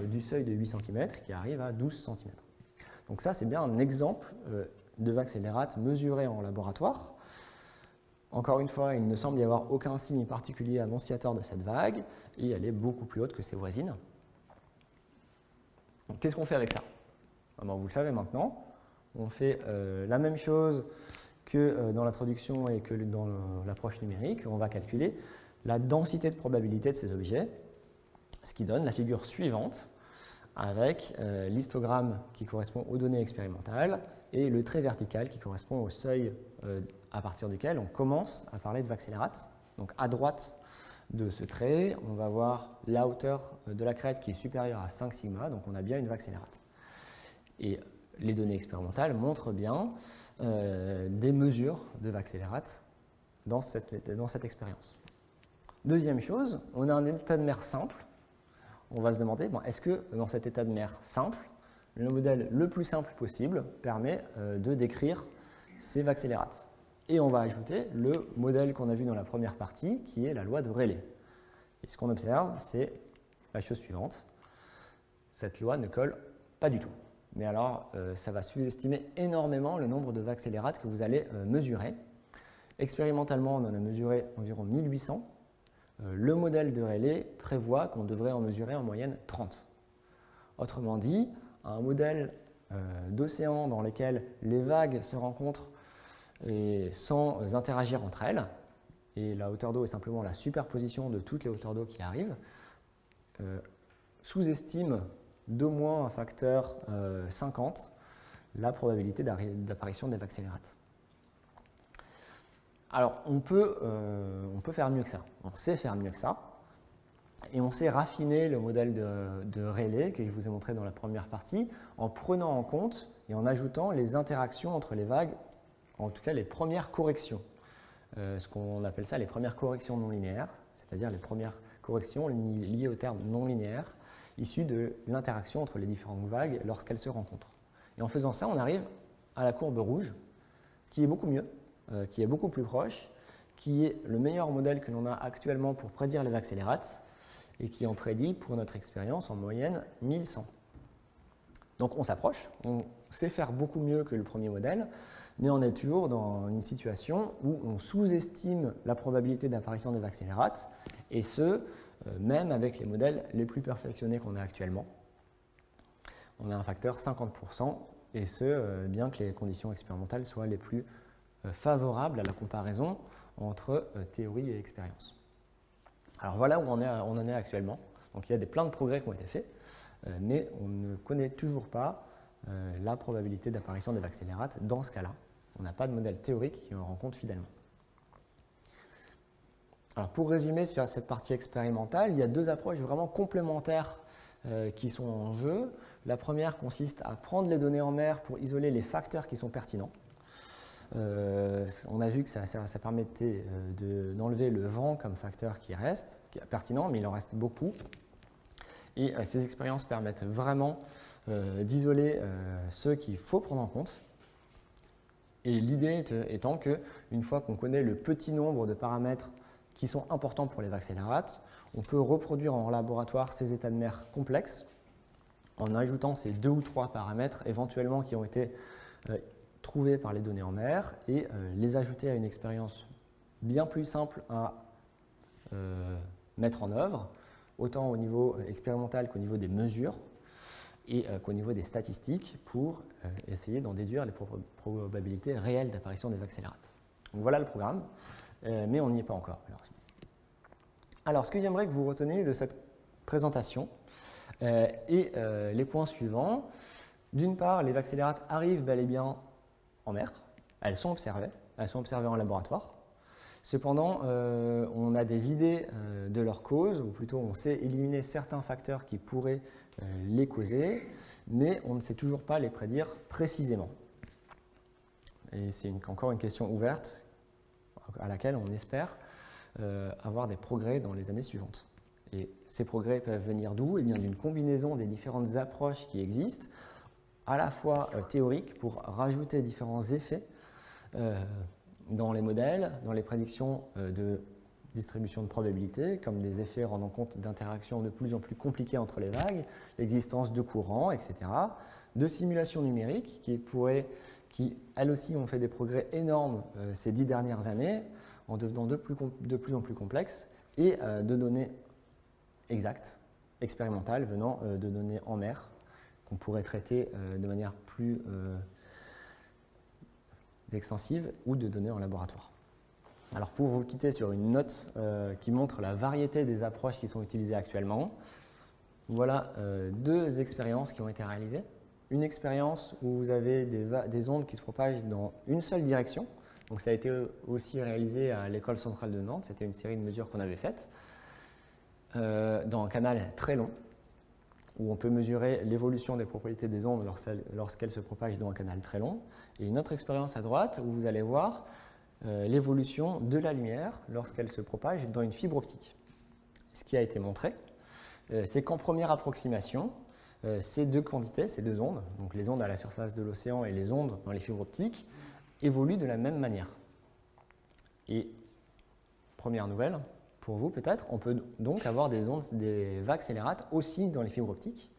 du seuil de 8 cm, qui arrive à 12 cm. Donc ça, c'est bien un exemple de vague scélérate mesurée en laboratoire. Encore une fois, il ne semble y avoir aucun signe particulier annonciateur de cette vague, et elle est beaucoup plus haute que ses voisines. Donc qu'est-ce qu'on fait avec ça? Vous le savez maintenant, on fait la même chose que dans l'introduction et que dans l'approche numérique. On va calculer la densité de probabilité de ces objets, ce qui donne la figure suivante, avec l'histogramme qui correspond aux données expérimentales et le trait vertical qui correspond au seuil à partir duquel on commence à parler de vague scélérate. Donc à droite de ce trait, on va voir la hauteur de la crête qui est supérieure à 5 sigma, donc on a bien une vague scélérate. Et les données expérimentales montrent bien des mesures de vague scélérate dans cette expérience. Deuxième chose, on a un état de mer simple. On va se demander, est-ce que dans cet état de mer simple, le modèle le plus simple possible permet de décrire ces vagues scélérates? Et on va ajouter le modèle qu'on a vu dans la première partie, qui est la loi de Rayleigh. Et ce qu'on observe, c'est la chose suivante. Cette loi ne colle pas du tout. Mais alors, ça va sous-estimer énormément le nombre de vagues scélérates que vous allez mesurer. Expérimentalement, on en a mesuré environ 1800. Le modèle de Rayleigh prévoit qu'on devrait en mesurer en moyenne 30. Autrement dit, un modèle d'océan dans lequel les vagues se rencontrent et sans interagir entre elles, et la hauteur d'eau est simplement la superposition de toutes les hauteurs d'eau qui arrivent, sous-estime d'au moins un facteur 50 la probabilité d'apparition des vagues scélérates. Alors, on peut faire mieux que ça. On sait faire mieux que ça. Et on sait raffiner le modèle de Rayleigh que je vous ai montré dans la première partie en prenant en compte et en ajoutant les interactions entre les vagues, en tout cas les premières corrections. Ce qu'on appelle ça les premières corrections non linéaires, c'est-à-dire les premières corrections liées au terme non linéaire, issues de l'interaction entre les différentes vagues lorsqu'elles se rencontrent. Et en faisant ça, on arrive à la courbe rouge, qui est beaucoup mieux, qui est beaucoup plus proche, qui est le meilleur modèle que l'on a actuellement pour prédire les vagues scélérates et qui en prédit pour notre expérience en moyenne 1100. Donc on s'approche, on sait faire beaucoup mieux que le premier modèle, mais on est toujours dans une situation où on sous-estime la probabilité d'apparition des vagues scélérates, et ce, même avec les modèles les plus perfectionnés qu'on a actuellement. On a un facteur 50%, et ce, bien que les conditions expérimentales soient les plus favorables à la comparaison entre théorie et expérience. Alors voilà où on en est actuellement. Donc il y a plein de progrès qui ont été faits, mais on ne connaît toujours pas la probabilité d'apparition des vagues scélérates dans ce cas-là. On n'a pas de modèle théorique qui en rend compte fidèlement. Alors pour résumer sur cette partie expérimentale, il y a deux approches vraiment complémentaires qui sont en jeu. La première consiste à prendre les données en mer pour isoler les facteurs qui sont pertinents. On a vu que ça permettait d'enlever le vent comme facteur qui est pertinent, mais il en reste beaucoup. Et ces expériences permettent vraiment d'isoler ceux qu'il faut prendre en compte. Et l'idée étant qu'une fois qu'on connaît le petit nombre de paramètres qui sont importants pour les vagues scélérates, on peut reproduire en laboratoire ces états de mer complexes en ajoutant ces 2 ou 3 paramètres éventuellement qui ont été trouvés par les données en mer et les ajouter à une expérience bien plus simple à mettre en œuvre, autant au niveau expérimental qu'au niveau des mesures et qu'au niveau des statistiques pour essayer d'en déduire les probabilités réelles d'apparition des vagues scélérates. Donc voilà le programme, mais on n'y est pas encore, malheureusement. Alors, ce que j'aimerais que vous reteniez de cette présentation est les points suivants. D'une part, les vagues scélérates arrivent bel et bien en mer, elles sont observées en laboratoire. Cependant, on a des idées de leur cause, ou plutôt on sait éliminer certains facteurs qui pourraient les causer, mais on ne sait toujours pas les prédire précisément. Et c'est encore une question ouverte à laquelle on espère avoir des progrès dans les années suivantes. Et ces progrès peuvent venir d'où? Eh bien, d'une combinaison des différentes approches qui existent, à la fois théoriques pour rajouter différents effets dans les modèles, dans les prédictions de distribution de probabilité, comme des effets rendant compte d'interactions de plus en plus compliquées entre les vagues, l'existence de courants, etc., de simulations numériques qui, elles aussi, ont fait des progrès énormes ces 10 dernières années, en devenant de plus en plus complexes, et de données exactes, expérimentales, venant de données en mer, qu'on pourrait traiter de manière plus extensive, ou de données en laboratoire. Alors pour vous quitter sur une note qui montre la variété des approches qui sont utilisées actuellement, voilà deux expériences qui ont été réalisées. Une expérience où vous avez des ondes qui se propagent dans une seule direction. Donc ça a été aussi réalisé à l'École centrale de Nantes. C'était une série de mesures qu'on avait faites dans un canal très long, où on peut mesurer l'évolution des propriétés des ondes lorsqu'elles se propagent dans un canal très long. Et une autre expérience à droite, où vous allez voir l'évolution de la lumière lorsqu'elle se propage dans une fibre optique. Ce qui a été montré, c'est qu'en première approximation, ces deux quantités, ces deux ondes, donc les ondes à la surface de l'océan et les ondes dans les fibres optiques, évoluent de la même manière. Et première nouvelle, pour vous peut-être, on peut donc avoir des vagues scélérates aussi dans les fibres optiques.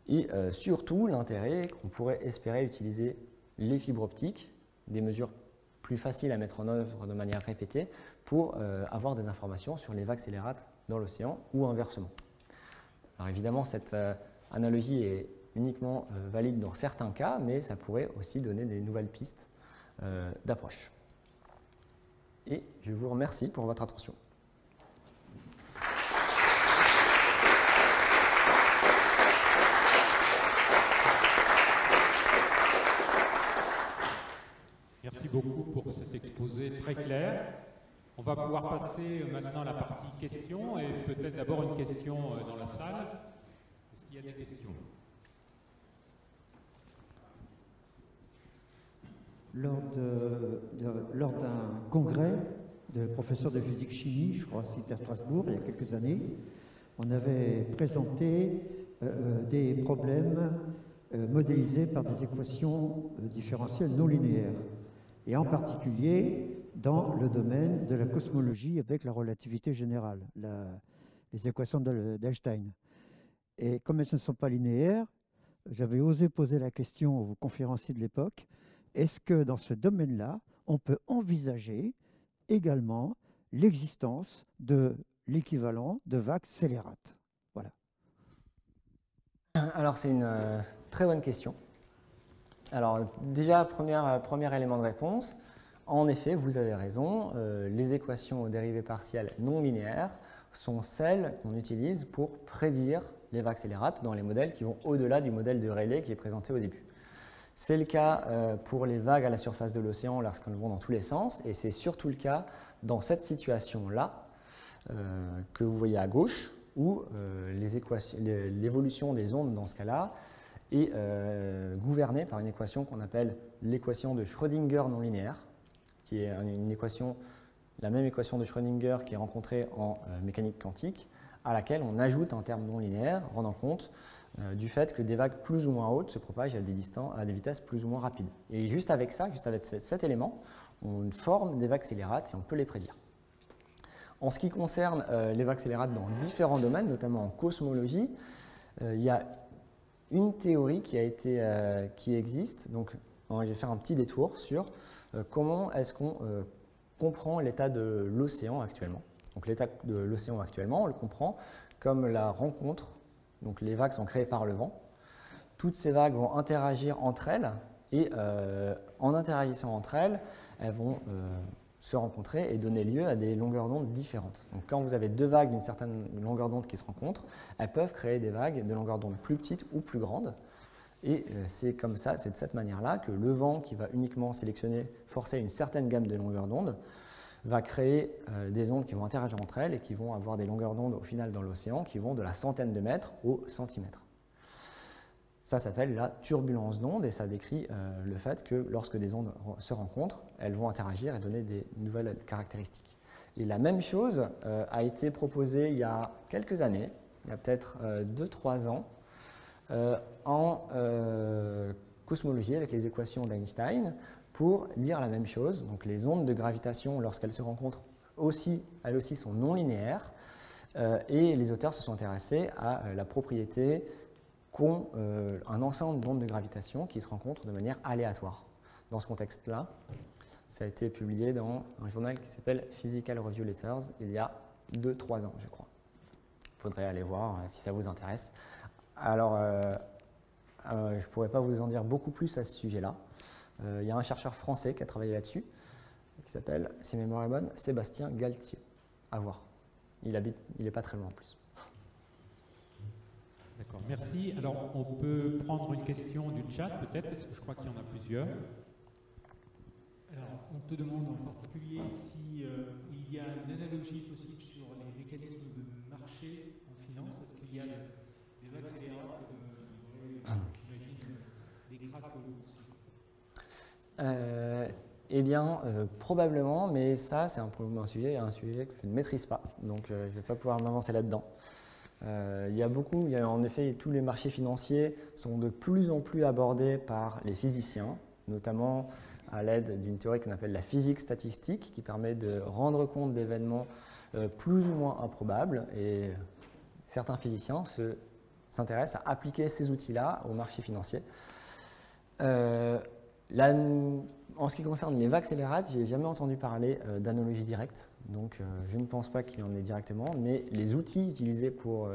Et surtout, l'intérêt qu'on pourrait espérer utiliser les fibres optiques, des mesures plus faciles à mettre en œuvre de manière répétée, pour avoir des informations sur les vagues scélérates dans l'océan ou inversement. Alors évidemment, cette analogie est uniquement valide dans certains cas, mais ça pourrait aussi donner des nouvelles pistes d'approche. Et je vous remercie pour votre attention. Merci beaucoup pour cet exposé très clair. On va pouvoir passer maintenant à la partie questions, et peut-être d'abord une question dans la salle. Est-ce qu'il y a des questions? Lors d'un congrès de professeurs de physique-chimie, je crois, c'était à Strasbourg, il y a quelques années, on avait présenté des problèmes modélisés par des équations différentielles non linéaires, et en particulier dans le domaine de la cosmologie avec la relativité générale, les équations d'Einstein. Et comme elles ne sont pas linéaires, j'avais osé poser la question aux conférenciers de l'époque: est-ce que dans ce domaine-là, on peut envisager également l'existence de l'équivalent de vagues scélérates? Voilà. Alors c'est une très bonne question. Alors déjà, premier élément de réponse, en effet, vous avez raison, les équations aux dérivées partielles non linéaires sont celles qu'on utilise pour prédire les vagues scélérates dans les modèles qui vont au-delà du modèle de Rayleigh qui est présenté au début. C'est le cas pour les vagues à la surface de l'océan lorsqu'elles vont dans tous les sens, et c'est surtout le cas dans cette situation-là que vous voyez à gauche, où l'évolution des ondes dans ce cas-là est gouvernée par une équation qu'on appelle l'équation de Schrödinger non linéaire, qui est la même équation de Schrödinger qui est rencontrée en mécanique quantique, à laquelle on ajoute un terme non linéaire rendant compte du fait que des vagues plus ou moins hautes se propagent à des vitesses plus ou moins rapides. Et juste avec ça, juste avec cet élément, on forme des vagues scélérates et on peut les prédire. En ce qui concerne les vagues scélérates dans différents domaines, notamment en cosmologie, il y a une théorie qui existe, donc Alors, je vais faire un petit détour sur comment est-ce qu'on comprend l'état de l'océan actuellement. Donc l'état de l'océan actuellement, on le comprend comme la rencontre, donc les vagues sont créées par le vent. Toutes ces vagues vont interagir entre elles et en interagissant entre elles, elles vont se rencontrer et donner lieu à des longueurs d'onde différentes. Donc quand vous avez deux vagues d'une certaine longueur d'onde qui se rencontrent, elles peuvent créer des vagues de longueur d'onde plus petites ou plus grandes. Et c'est comme ça, c'est de cette manière-là que le vent qui va uniquement forcer une certaine gamme de longueurs d'onde, va créer des ondes qui vont interagir entre elles et qui vont avoir des longueurs d'onde au final dans l'océan qui vont de la centaine de mètres au centimètre. Ça s'appelle la turbulence d'ondes et ça décrit le fait que lorsque des ondes se rencontrent, elles vont interagir et donner des nouvelles caractéristiques. Et la même chose a été proposée il y a quelques années, il y a peut-être 2-3 ans, en cosmologie avec les équations d'Einstein pour dire la même chose. Donc les ondes de gravitation, lorsqu'elles se rencontrent, elles aussi sont non linéaires et les auteurs se sont intéressés à la propriété qu'ont un ensemble d'ondes de gravitation qui se rencontrent de manière aléatoire. Dans ce contexte-là, ça a été publié dans un journal qui s'appelle Physical Review Letters il y a 2-3 ans, je crois. Il faudrait aller voir si ça vous intéresse. Alors, je ne pourrais pas vous en dire beaucoup plus à ce sujet-là. Il y a un chercheur français qui a travaillé là-dessus, qui s'appelle, si ma mémoire est bonne, Sébastien Galtier. À voir. Il n'est pas très loin en plus. D'accord, merci. Alors, on peut prendre une question du chat, peut-être, parce que je crois qu'il y en a plusieurs. Alors, on te demande en particulier si il y a une analogie possible sur les mécanismes de marché en finance. Est-ce qu'il y a des accélérateurs, j'imagine, des cracks aussi? Eh bien, probablement, mais ça, c'est un sujet que je ne maîtrise pas, donc je ne vais pas pouvoir m'avancer là-dedans. En effet, tous les marchés financiers sont de plus en plus abordés par les physiciens, notamment à l'aide d'une théorie qu'on appelle la physique statistique, qui permet de rendre compte d'événements plus ou moins improbables. Et certains physiciens s'intéressent à appliquer ces outils-là au marché financier. En ce qui concerne les vagues accélérates, je n'ai jamais entendu parler d'analogie directe, donc je ne pense pas qu'il y en ait directement, mais les outils utilisés pour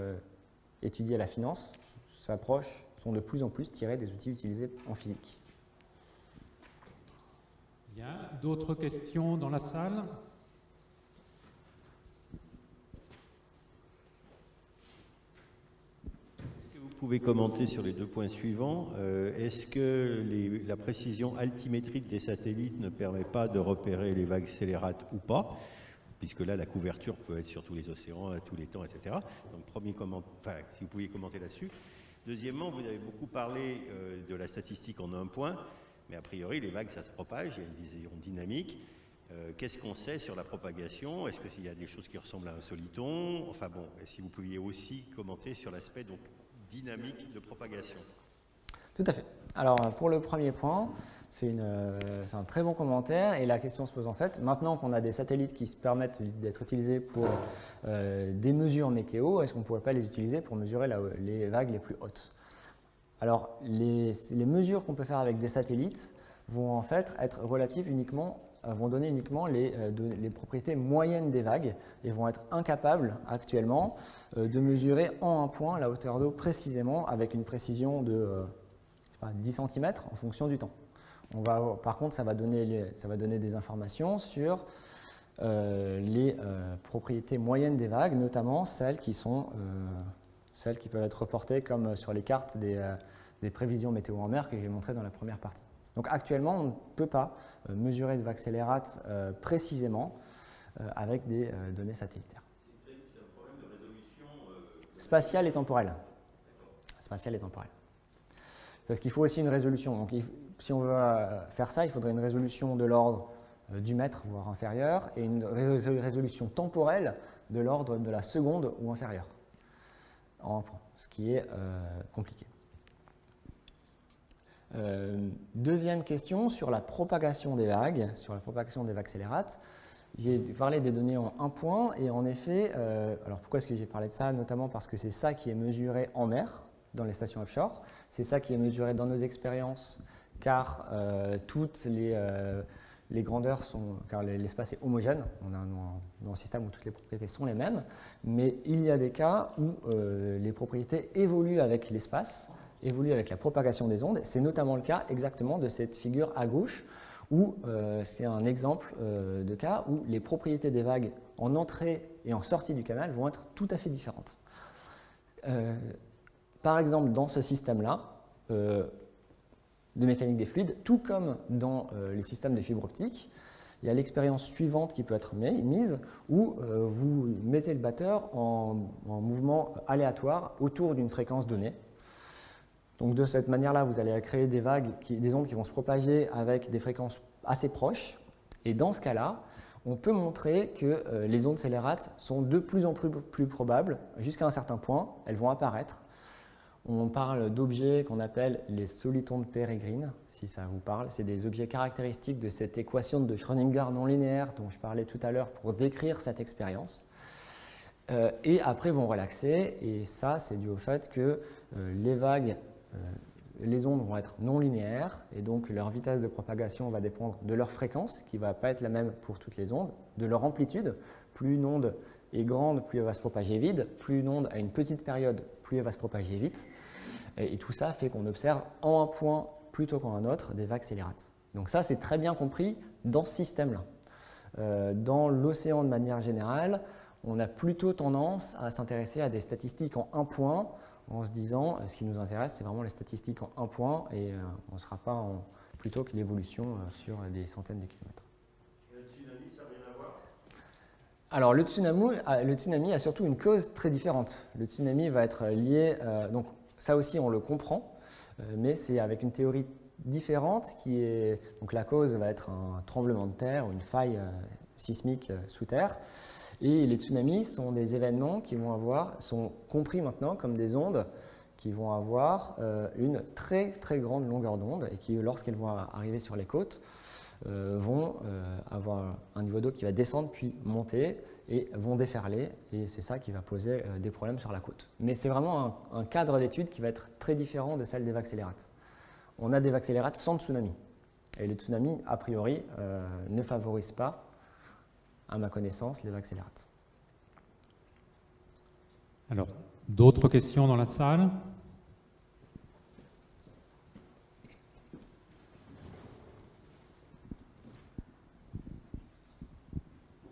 étudier la finance sont de plus en plus tirés des outils utilisés en physique. Bien, d'autres questions dans la salle? Vous pouvez commenter sur les 2 points suivants. Est-ce que la précision altimétrique des satellites ne permet pas de repérer les vagues accélérates ou pas, puisque là, la couverture peut être sur tous les océans, à tous les temps, etc. Donc, si vous pouviez commenter là-dessus. Deuxièmement, vous avez beaucoup parlé de la statistique en un point, mais a priori, les vagues, ça se propage, il y a une vision dynamique. Qu'est-ce qu'on sait sur la propagation? Est-ce qu'il y a des choses qui ressemblent à un soliton? Enfin bon, et si vous pouviez aussi commenter sur l'aspect donc dynamique de propagation. Tout à fait. Alors, pour le premier point, c'est un très bon commentaire et la question se pose en fait, maintenant qu'on a des satellites qui se permettent d'être utilisés pour des mesures météo, est-ce qu'on ne pourrait pas les utiliser pour mesurer les vagues les plus hautes? Alors, les mesures qu'on peut faire avec des satellites vont en fait être relatives vont donner uniquement les propriétés moyennes des vagues et vont être incapables actuellement de mesurer en un point la hauteur d'eau précisément avec une précision de 10 cm en fonction du temps. Par contre, ça va donner des informations sur les propriétés moyennes des vagues, notamment celles qui peuvent être reportées comme sur les cartes des prévisions météo en mer que j'ai montrées dans la première partie. Donc actuellement, on ne peut pas mesurer de vagues accélérates précisément avec des données satellitaires. C'est un problème de résolution spatiale et temporelle. Parce qu'il faut aussi une résolution. Donc, si on veut faire ça, il faudrait une résolution de l'ordre du mètre, voire inférieure, et une résolution temporelle de l'ordre de la seconde ou inférieure, en un point, ce qui est compliqué. Deuxième question sur la propagation des vagues, accélérates. J'ai parlé des données en un point et en effet, alors pourquoi est-ce que j'ai parlé de ça? Notamment parce que c'est ça qui est mesuré en mer, dans les stations offshore, c'est ça qui est mesuré dans nos expériences car toutes les grandeurs sont, car l'espace est homogène, on a dans un système où toutes les propriétés sont les mêmes, mais il y a des cas où les propriétés évoluent avec l'espace, évoluent avec la propagation des ondes. C'est notamment le cas exactement de cette figure à gauche, où c'est un exemple de cas où les propriétés des vagues en entrée et en sortie du canal vont être tout à fait différentes. Par exemple, dans ce système-là, de mécanique des fluides, tout comme dans les systèmes de fibre optique, il y a l'expérience suivante qui peut être mise, où vous mettez le batteur en mouvement aléatoire autour d'une fréquence donnée. Donc de cette manière-là, vous allez créer des vagues, des ondes qui vont se propager avec des fréquences assez proches. Et dans ce cas-là, on peut montrer que les ondes scélérates sont de plus en plus probables. Jusqu'à un certain point, elles vont apparaître. On parle d'objets qu'on appelle les solitons de Pérégrine, si ça vous parle. C'est des objets caractéristiques de cette équation de Schrödinger non linéaire dont je parlais tout à l'heure pour décrire cette expérience. Et après vont relaxer, et ça c'est dû au fait que les vagues, les ondes vont être non linéaires, et donc leur vitesse de propagation va dépendre de leur fréquence, qui ne va pas être la même pour toutes les ondes, de leur amplitude. Plus une onde est grande, plus elle va se propager vite, plus une onde a une petite période, plus elle va se propager vite. Et tout ça fait qu'on observe en un point plutôt qu'en un autre des vagues scélérates. Donc ça, c'est très bien compris dans ce système-là. Dans l'océan de manière générale, on a plutôt tendance à s'intéresser à des statistiques en un point, en se disant, ce qui nous intéresse, c'est vraiment les statistiques en un point, et on ne sera pas plutôt que l'évolution sur des centaines de kilomètres. Le tsunami, ça n'a rien à voir? Alors le tsunami a surtout une cause très différente. Le tsunami va être lié, donc ça aussi on le comprend, mais c'est avec une théorie différente qui est, donc la cause va être un tremblement de terre ou une faille sismique sous terre. Et les tsunamis sont des événements qui sont compris maintenant comme des ondes qui vont avoir une très très grande longueur d'onde et qui, lorsqu'elles vont arriver sur les côtes, vont avoir un niveau d'eau qui va descendre puis monter et vont déferler. Et c'est ça qui va poser des problèmes sur la côte. Mais c'est vraiment un cadre d'étude qui va être très différent de celle des vagues scélérates. On a des vagues scélérates sans tsunami. Et le tsunami, a priori, ne favorise pas, à ma connaissance, les vagues scélérates. Alors, d'autres questions dans la salle?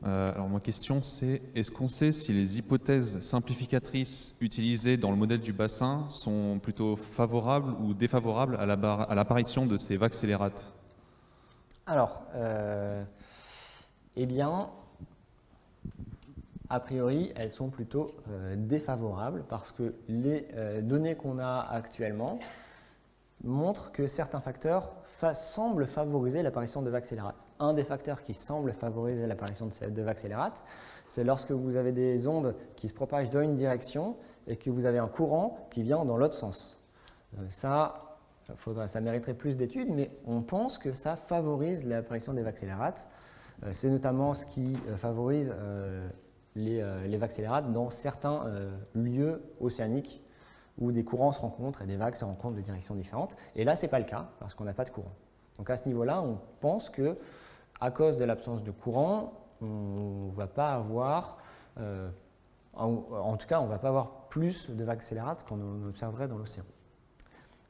Alors ma question c'est, est-ce qu'on sait si les hypothèses simplificatrices utilisées dans le modèle du bassin sont plutôt favorables ou défavorables à l'apparition de ces vagues scélérates? Alors, eh bien, a priori, elles sont plutôt défavorables parce que les données qu'on a actuellement montrent que certains facteurs semblent favoriser l'apparition de vagues scélérates. Un des facteurs qui semble favoriser l'apparition de vagues scélérates, c'est lorsque vous avez des ondes qui se propagent dans une direction et que vous avez un courant qui vient dans l'autre sens. Ça mériterait plus d'études, mais on pense que ça favorise l'apparition des vagues scélérates. C'est notamment ce qui favorise les vagues scélérates dans certains lieux océaniques où des courants se rencontrent et des vagues se rencontrent de directions différentes. Et là, ce n'est pas le cas, parce qu'on n'a pas de courant. Donc à ce niveau-là, on pense que, à cause de l'absence de courant, on ne va pas avoir, en tout cas, on ne va pas avoir plus de vagues scélérates qu'on observerait dans l'océan.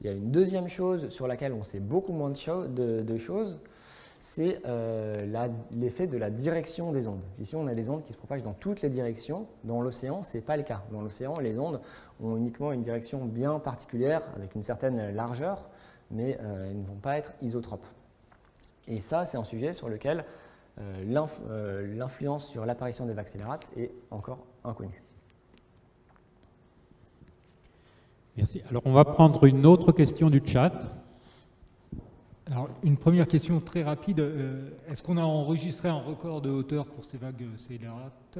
Il y a une deuxième chose sur laquelle on sait beaucoup moins de choses, c'est l'effet de la direction des ondes. Ici, on a des ondes qui se propagent dans toutes les directions. Dans l'océan, ce n'est pas le cas. Dans l'océan, les ondes ont uniquement une direction bien particulière, avec une certaine largeur, mais elles ne vont pas être isotropes. Et ça, c'est un sujet sur lequel l'influence sur l'apparition des vagues scélérates est encore inconnue. Merci. Alors, on va prendre une autre question du chat. Alors, une première question très rapide. Est-ce qu'on a enregistré un record de hauteur pour ces vagues scélérates?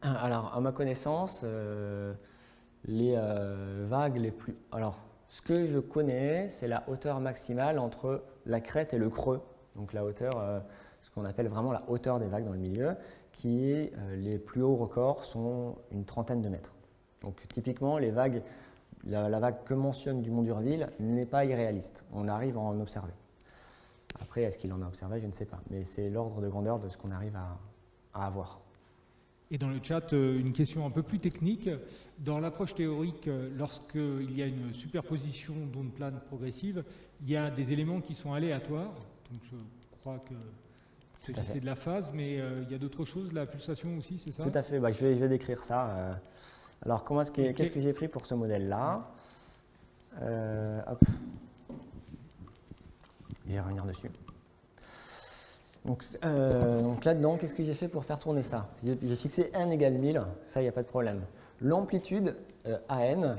Alors, à ma connaissance, les vagues les plus... Alors, ce que je connais, c'est la hauteur maximale entre la crête et le creux. Donc, la hauteur, ce qu'on appelle vraiment la hauteur des vagues dans le milieu, qui est les plus hauts records sont une trentaine de mètres. Donc, typiquement, les vagues la vague que mentionne Dumont d'Urville n'est pas irréaliste. On arrive à en observer. Après, est-ce qu'il en a observé? Je ne sais pas. Mais c'est l'ordre de grandeur de ce qu'on arrive à avoir. Et dans le chat, une question un peu plus technique. Dans l'approche théorique, lorsqu'il y a une superposition d'ondes planes progressives, il y a des éléments qui sont aléatoires. Donc je crois que c'est de la phase, mais il y a d'autres choses, la pulsation aussi, c'est ça? Tout à fait. Bah, je vais décrire ça. Alors, qu'est-ce que j'ai pris pour ce modèle-là? Hop. Je vais revenir dessus. Donc là-dedans, qu'est-ce que j'ai fait pour faire tourner ça? J'ai fixé n égale 1000, ça, il n'y a pas de problème. L'amplitude, AN,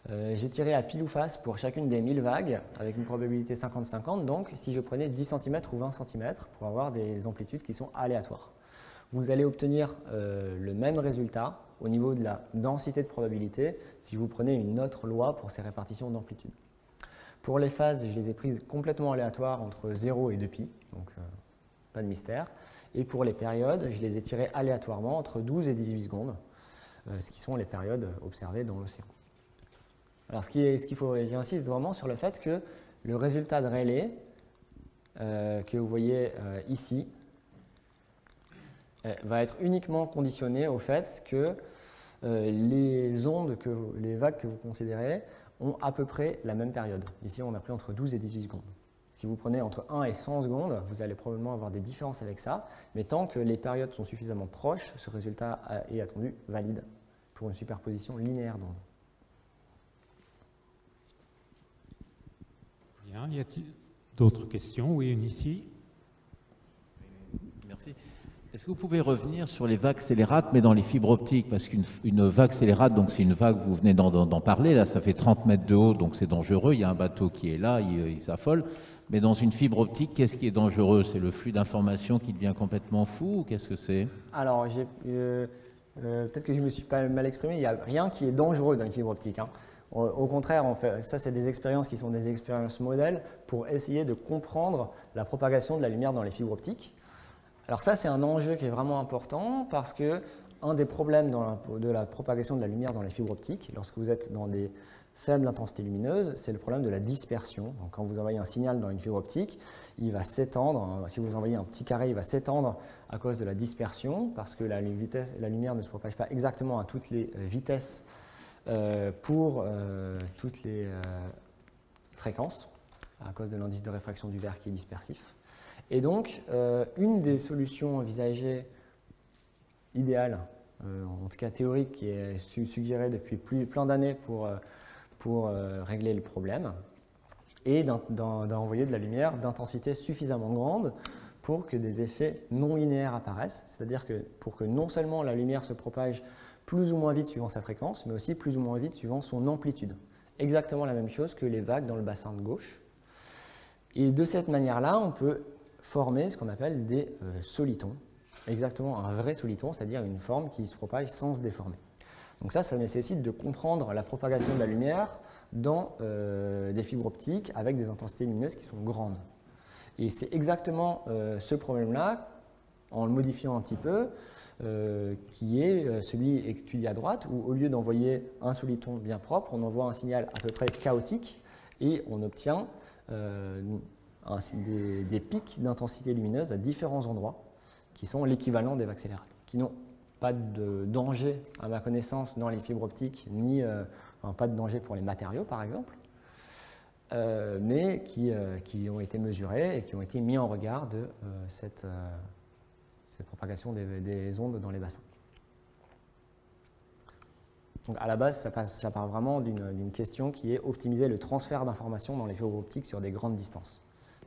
j'ai tiré à pile ou face pour chacune des 1000 vagues, avec une probabilité 50-50, donc si je prenais 10 cm ou 20 cm, pour avoir des amplitudes qui sont aléatoires. Vous allez obtenir le même résultat au niveau de la densité de probabilité si vous prenez une autre loi pour ces répartitions d'amplitude. Pour les phases, je les ai prises complètement aléatoires entre 0 et 2π, donc pas de mystère. Et pour les périodes, je les ai tirées aléatoirement entre 12 et 18 secondes, ce qui sont les périodes observées dans l'océan. Alors j'insiste vraiment sur le fait que le résultat de Rayleigh, que vous voyez ici, va être uniquement conditionné au fait que les vagues que vous considérez ont à peu près la même période. Ici, on a pris entre 12 et 18 secondes. Si vous prenez entre 1 et 100 secondes, vous allez probablement avoir des différences avec ça, mais tant que les périodes sont suffisamment proches, ce résultat est attendu valide pour une superposition linéaire d'ondes. Bien, y a-t-il d'autres questions? Oui, une ici. Merci. Est-ce que vous pouvez revenir sur les vagues scélérates, mais dans les fibres optiques? Parce qu'une vague scélérate, donc c'est une vague, vous venez d'en parler, là ça fait 30 mètres de haut, donc c'est dangereux, il y a un bateau qui est là, il s'affole. Mais dans une fibre optique, qu'est-ce qui est dangereux? C'est le flux d'informations qui devient complètement fou ou qu'est-ce que c'est? Alors, peut-être que je me suis pas mal exprimé, il n'y a rien qui est dangereux dans une fibre optique, hein. Au contraire, ça c'est des expériences qui sont des expériences modèles pour essayer de comprendre la propagation de la lumière dans les fibres optiques. Alors ça, c'est un enjeu qui est vraiment important parce que un des problèmes de la propagation de la lumière dans les fibres optiques, lorsque vous êtes dans des faibles intensités lumineuses, c'est le problème de la dispersion. Donc, quand vous envoyez un signal dans une fibre optique, il va s'étendre. Si vous envoyez un petit carré, il va s'étendre à cause de la dispersion parce que la lumière ne se propage pas exactement à toutes les vitesses pour toutes les fréquences à cause de l'indice de réfraction du verre qui est dispersif. Et donc, une des solutions envisagées idéales, en tout cas théorique, qui est suggérée depuis plein d'années pour régler le problème, est d'envoyer de la lumière d'intensité suffisamment grande pour que des effets non linéaires apparaissent, c'est-à-dire que pour que non seulement la lumière se propage plus ou moins vite suivant sa fréquence, mais aussi plus ou moins vite suivant son amplitude. Exactement la même chose que les vagues dans le bassin de gauche. Et de cette manière-là, on peut former ce qu'on appelle des solitons, exactement un vrai soliton, c'est-à-dire une forme qui se propage sans se déformer. Donc ça nécessite de comprendre la propagation de la lumière dans des fibres optiques avec des intensités lumineuses qui sont grandes. Et c'est exactement ce problème-là, en le modifiant un petit peu, qui est celui étudié à droite, où au lieu d'envoyer un soliton bien propre, on envoie un signal à peu près chaotique et on obtient des pics d'intensité lumineuse à différents endroits qui sont l'équivalent des vagues scélérates, qui n'ont pas de danger à ma connaissance dans les fibres optiques, ni pas de danger pour les matériaux par exemple, mais qui ont été mesurés et qui ont été mis en regard de cette propagation des ondes dans les bassins. Donc à la base, ça part vraiment d'une question qui est optimiser le transfert d'informations dans les fibres optiques sur des grandes distances.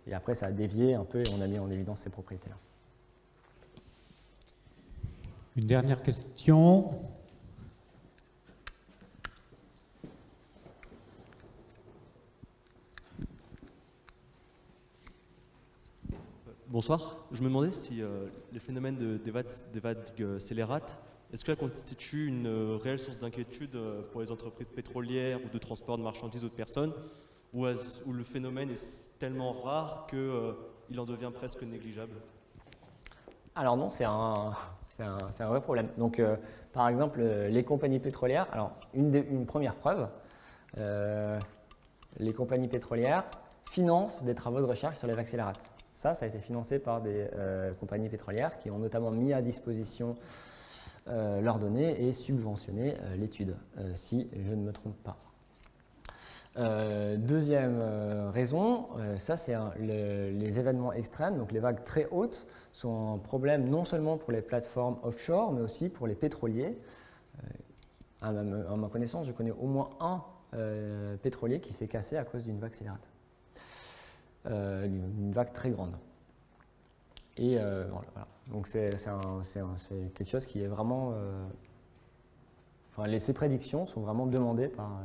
Et après, ça a dévié un peu et on a mis en évidence ces propriétés-là. Une dernière question. Bonsoir. Je me demandais si les phénomènes des vagues scélérates, est-ce que ça constitue une réelle source d'inquiétude pour les entreprises pétrolières ou de transport de marchandises ou de personnes, ou le phénomène est tellement rare qu'il en devient presque négligeable? Alors non, c'est un vrai problème. Donc, par exemple, les compagnies pétrolières, alors une première preuve, les compagnies pétrolières financent des travaux de recherche sur les vagues scélérates. Ça a été financé par des compagnies pétrolières qui ont notamment mis à disposition leurs données et subventionné l'étude, si je ne me trompe pas. Deuxième raison, ça c'est les événements extrêmes, donc les vagues très hautes sont un problème non seulement pour les plateformes offshore, mais aussi pour les pétroliers. À ma connaissance, je connais au moins un pétrolier qui s'est cassé à cause d'une vague scélérate. Une vague très grande. Et voilà. Donc c'est quelque chose qui est vraiment... ces prédictions sont vraiment demandées par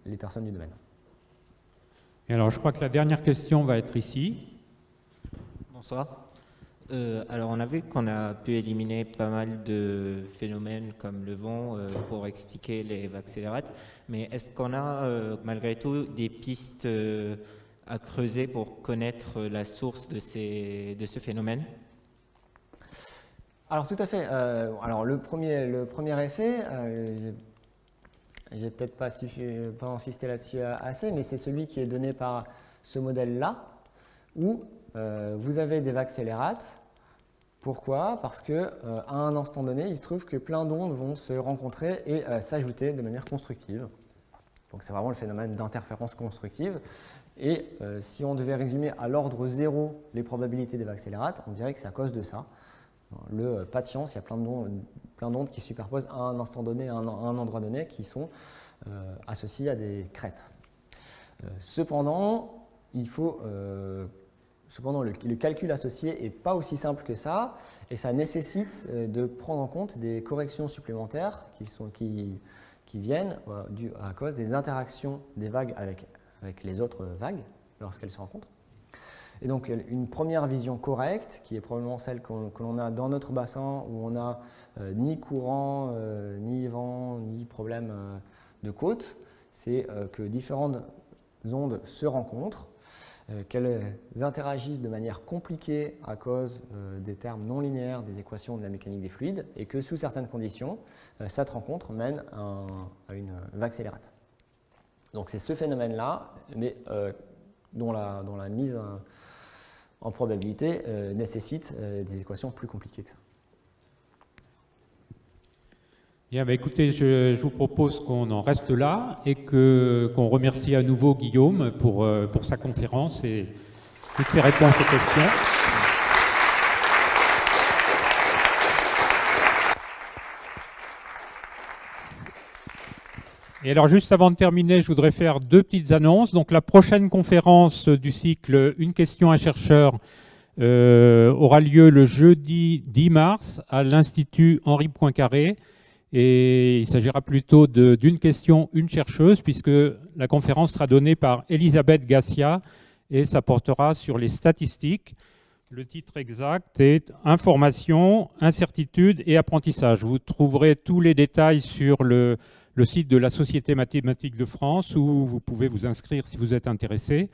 les personnes du domaine. Et alors je crois que la dernière question va être ici. Bonsoir. Alors on a vu qu'on a pu éliminer pas mal de phénomènes comme le vent pour expliquer les vagues scélérates, mais est-ce qu'on a malgré tout des pistes à creuser pour connaître la source de ce phénomène? Alors tout à fait. Alors le premier effet, je n'ai peut-être pas insisté là-dessus assez, mais c'est celui qui est donné par ce modèle-là, où vous avez des vagues scélérates. Pourquoi? Parce qu'à un instant donné, il se trouve que plein d'ondes vont se rencontrer et s'ajouter de manière constructive. Donc c'est vraiment le phénomène d'interférence constructive. Et si on devait résumer à l'ordre 0 les probabilités des vagues scélérates, on dirait que c'est à cause de ça. Le pas de chance, il y a plein d'ondes qui se superposent à un instant donné, à un endroit donné, qui sont associées à des crêtes. Cependant, le calcul associé n'est pas aussi simple que ça, et ça nécessite de prendre en compte des corrections supplémentaires qui viennent à cause des interactions des vagues avec les autres vagues lorsqu'elles se rencontrent. Et donc une première vision correcte, qui est probablement celle que l'on a dans notre bassin, où on n'a ni courant, ni vent, ni problème de côte, c'est que différentes ondes se rencontrent, qu'elles interagissent de manière compliquée à cause des termes non linéaires des équations de la mécanique des fluides, et que sous certaines conditions, cette rencontre mène à une vague scélérate. Donc c'est ce phénomène-là, mais dont la mise en probabilité nécessite des équations plus compliquées que ça. Bien, bah écoutez, je vous propose qu'on en reste là et qu'on remercie à nouveau Guillaume pour sa conférence et toutes ses réponses aux questions. Et alors, juste avant de terminer, je voudrais faire deux petites annonces. Donc, la prochaine conférence du cycle « Une question à un chercheur » aura lieu le jeudi 10 mars à l'Institut Henri Poincaré. Et il s'agira plutôt d'une question, une chercheuse, puisque la conférence sera donnée par Elisabeth Gassia et ça portera sur les statistiques. Le titre exact est « Information, incertitude et apprentissage ». Vous trouverez tous les détails sur le site de la Société mathématique de France, où vous pouvez vous inscrire si vous êtes intéressé.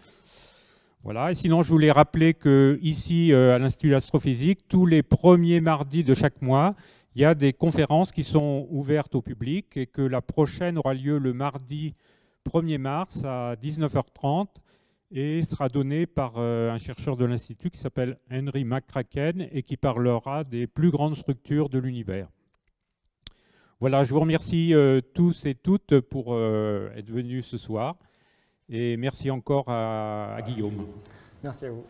Voilà. Et sinon, je voulais rappeler qu'ici, à l'Institut d'astrophysique, tous les premiers mardis de chaque mois, il y a des conférences qui sont ouvertes au public et que la prochaine aura lieu le mardi 1er mars à 19h30 et sera donnée par un chercheur de l'Institut qui s'appelle Henry McCracken et qui parlera des plus grandes structures de l'univers. Voilà, je vous remercie tous et toutes pour être venus ce soir et merci encore à Guillaume. Merci à vous.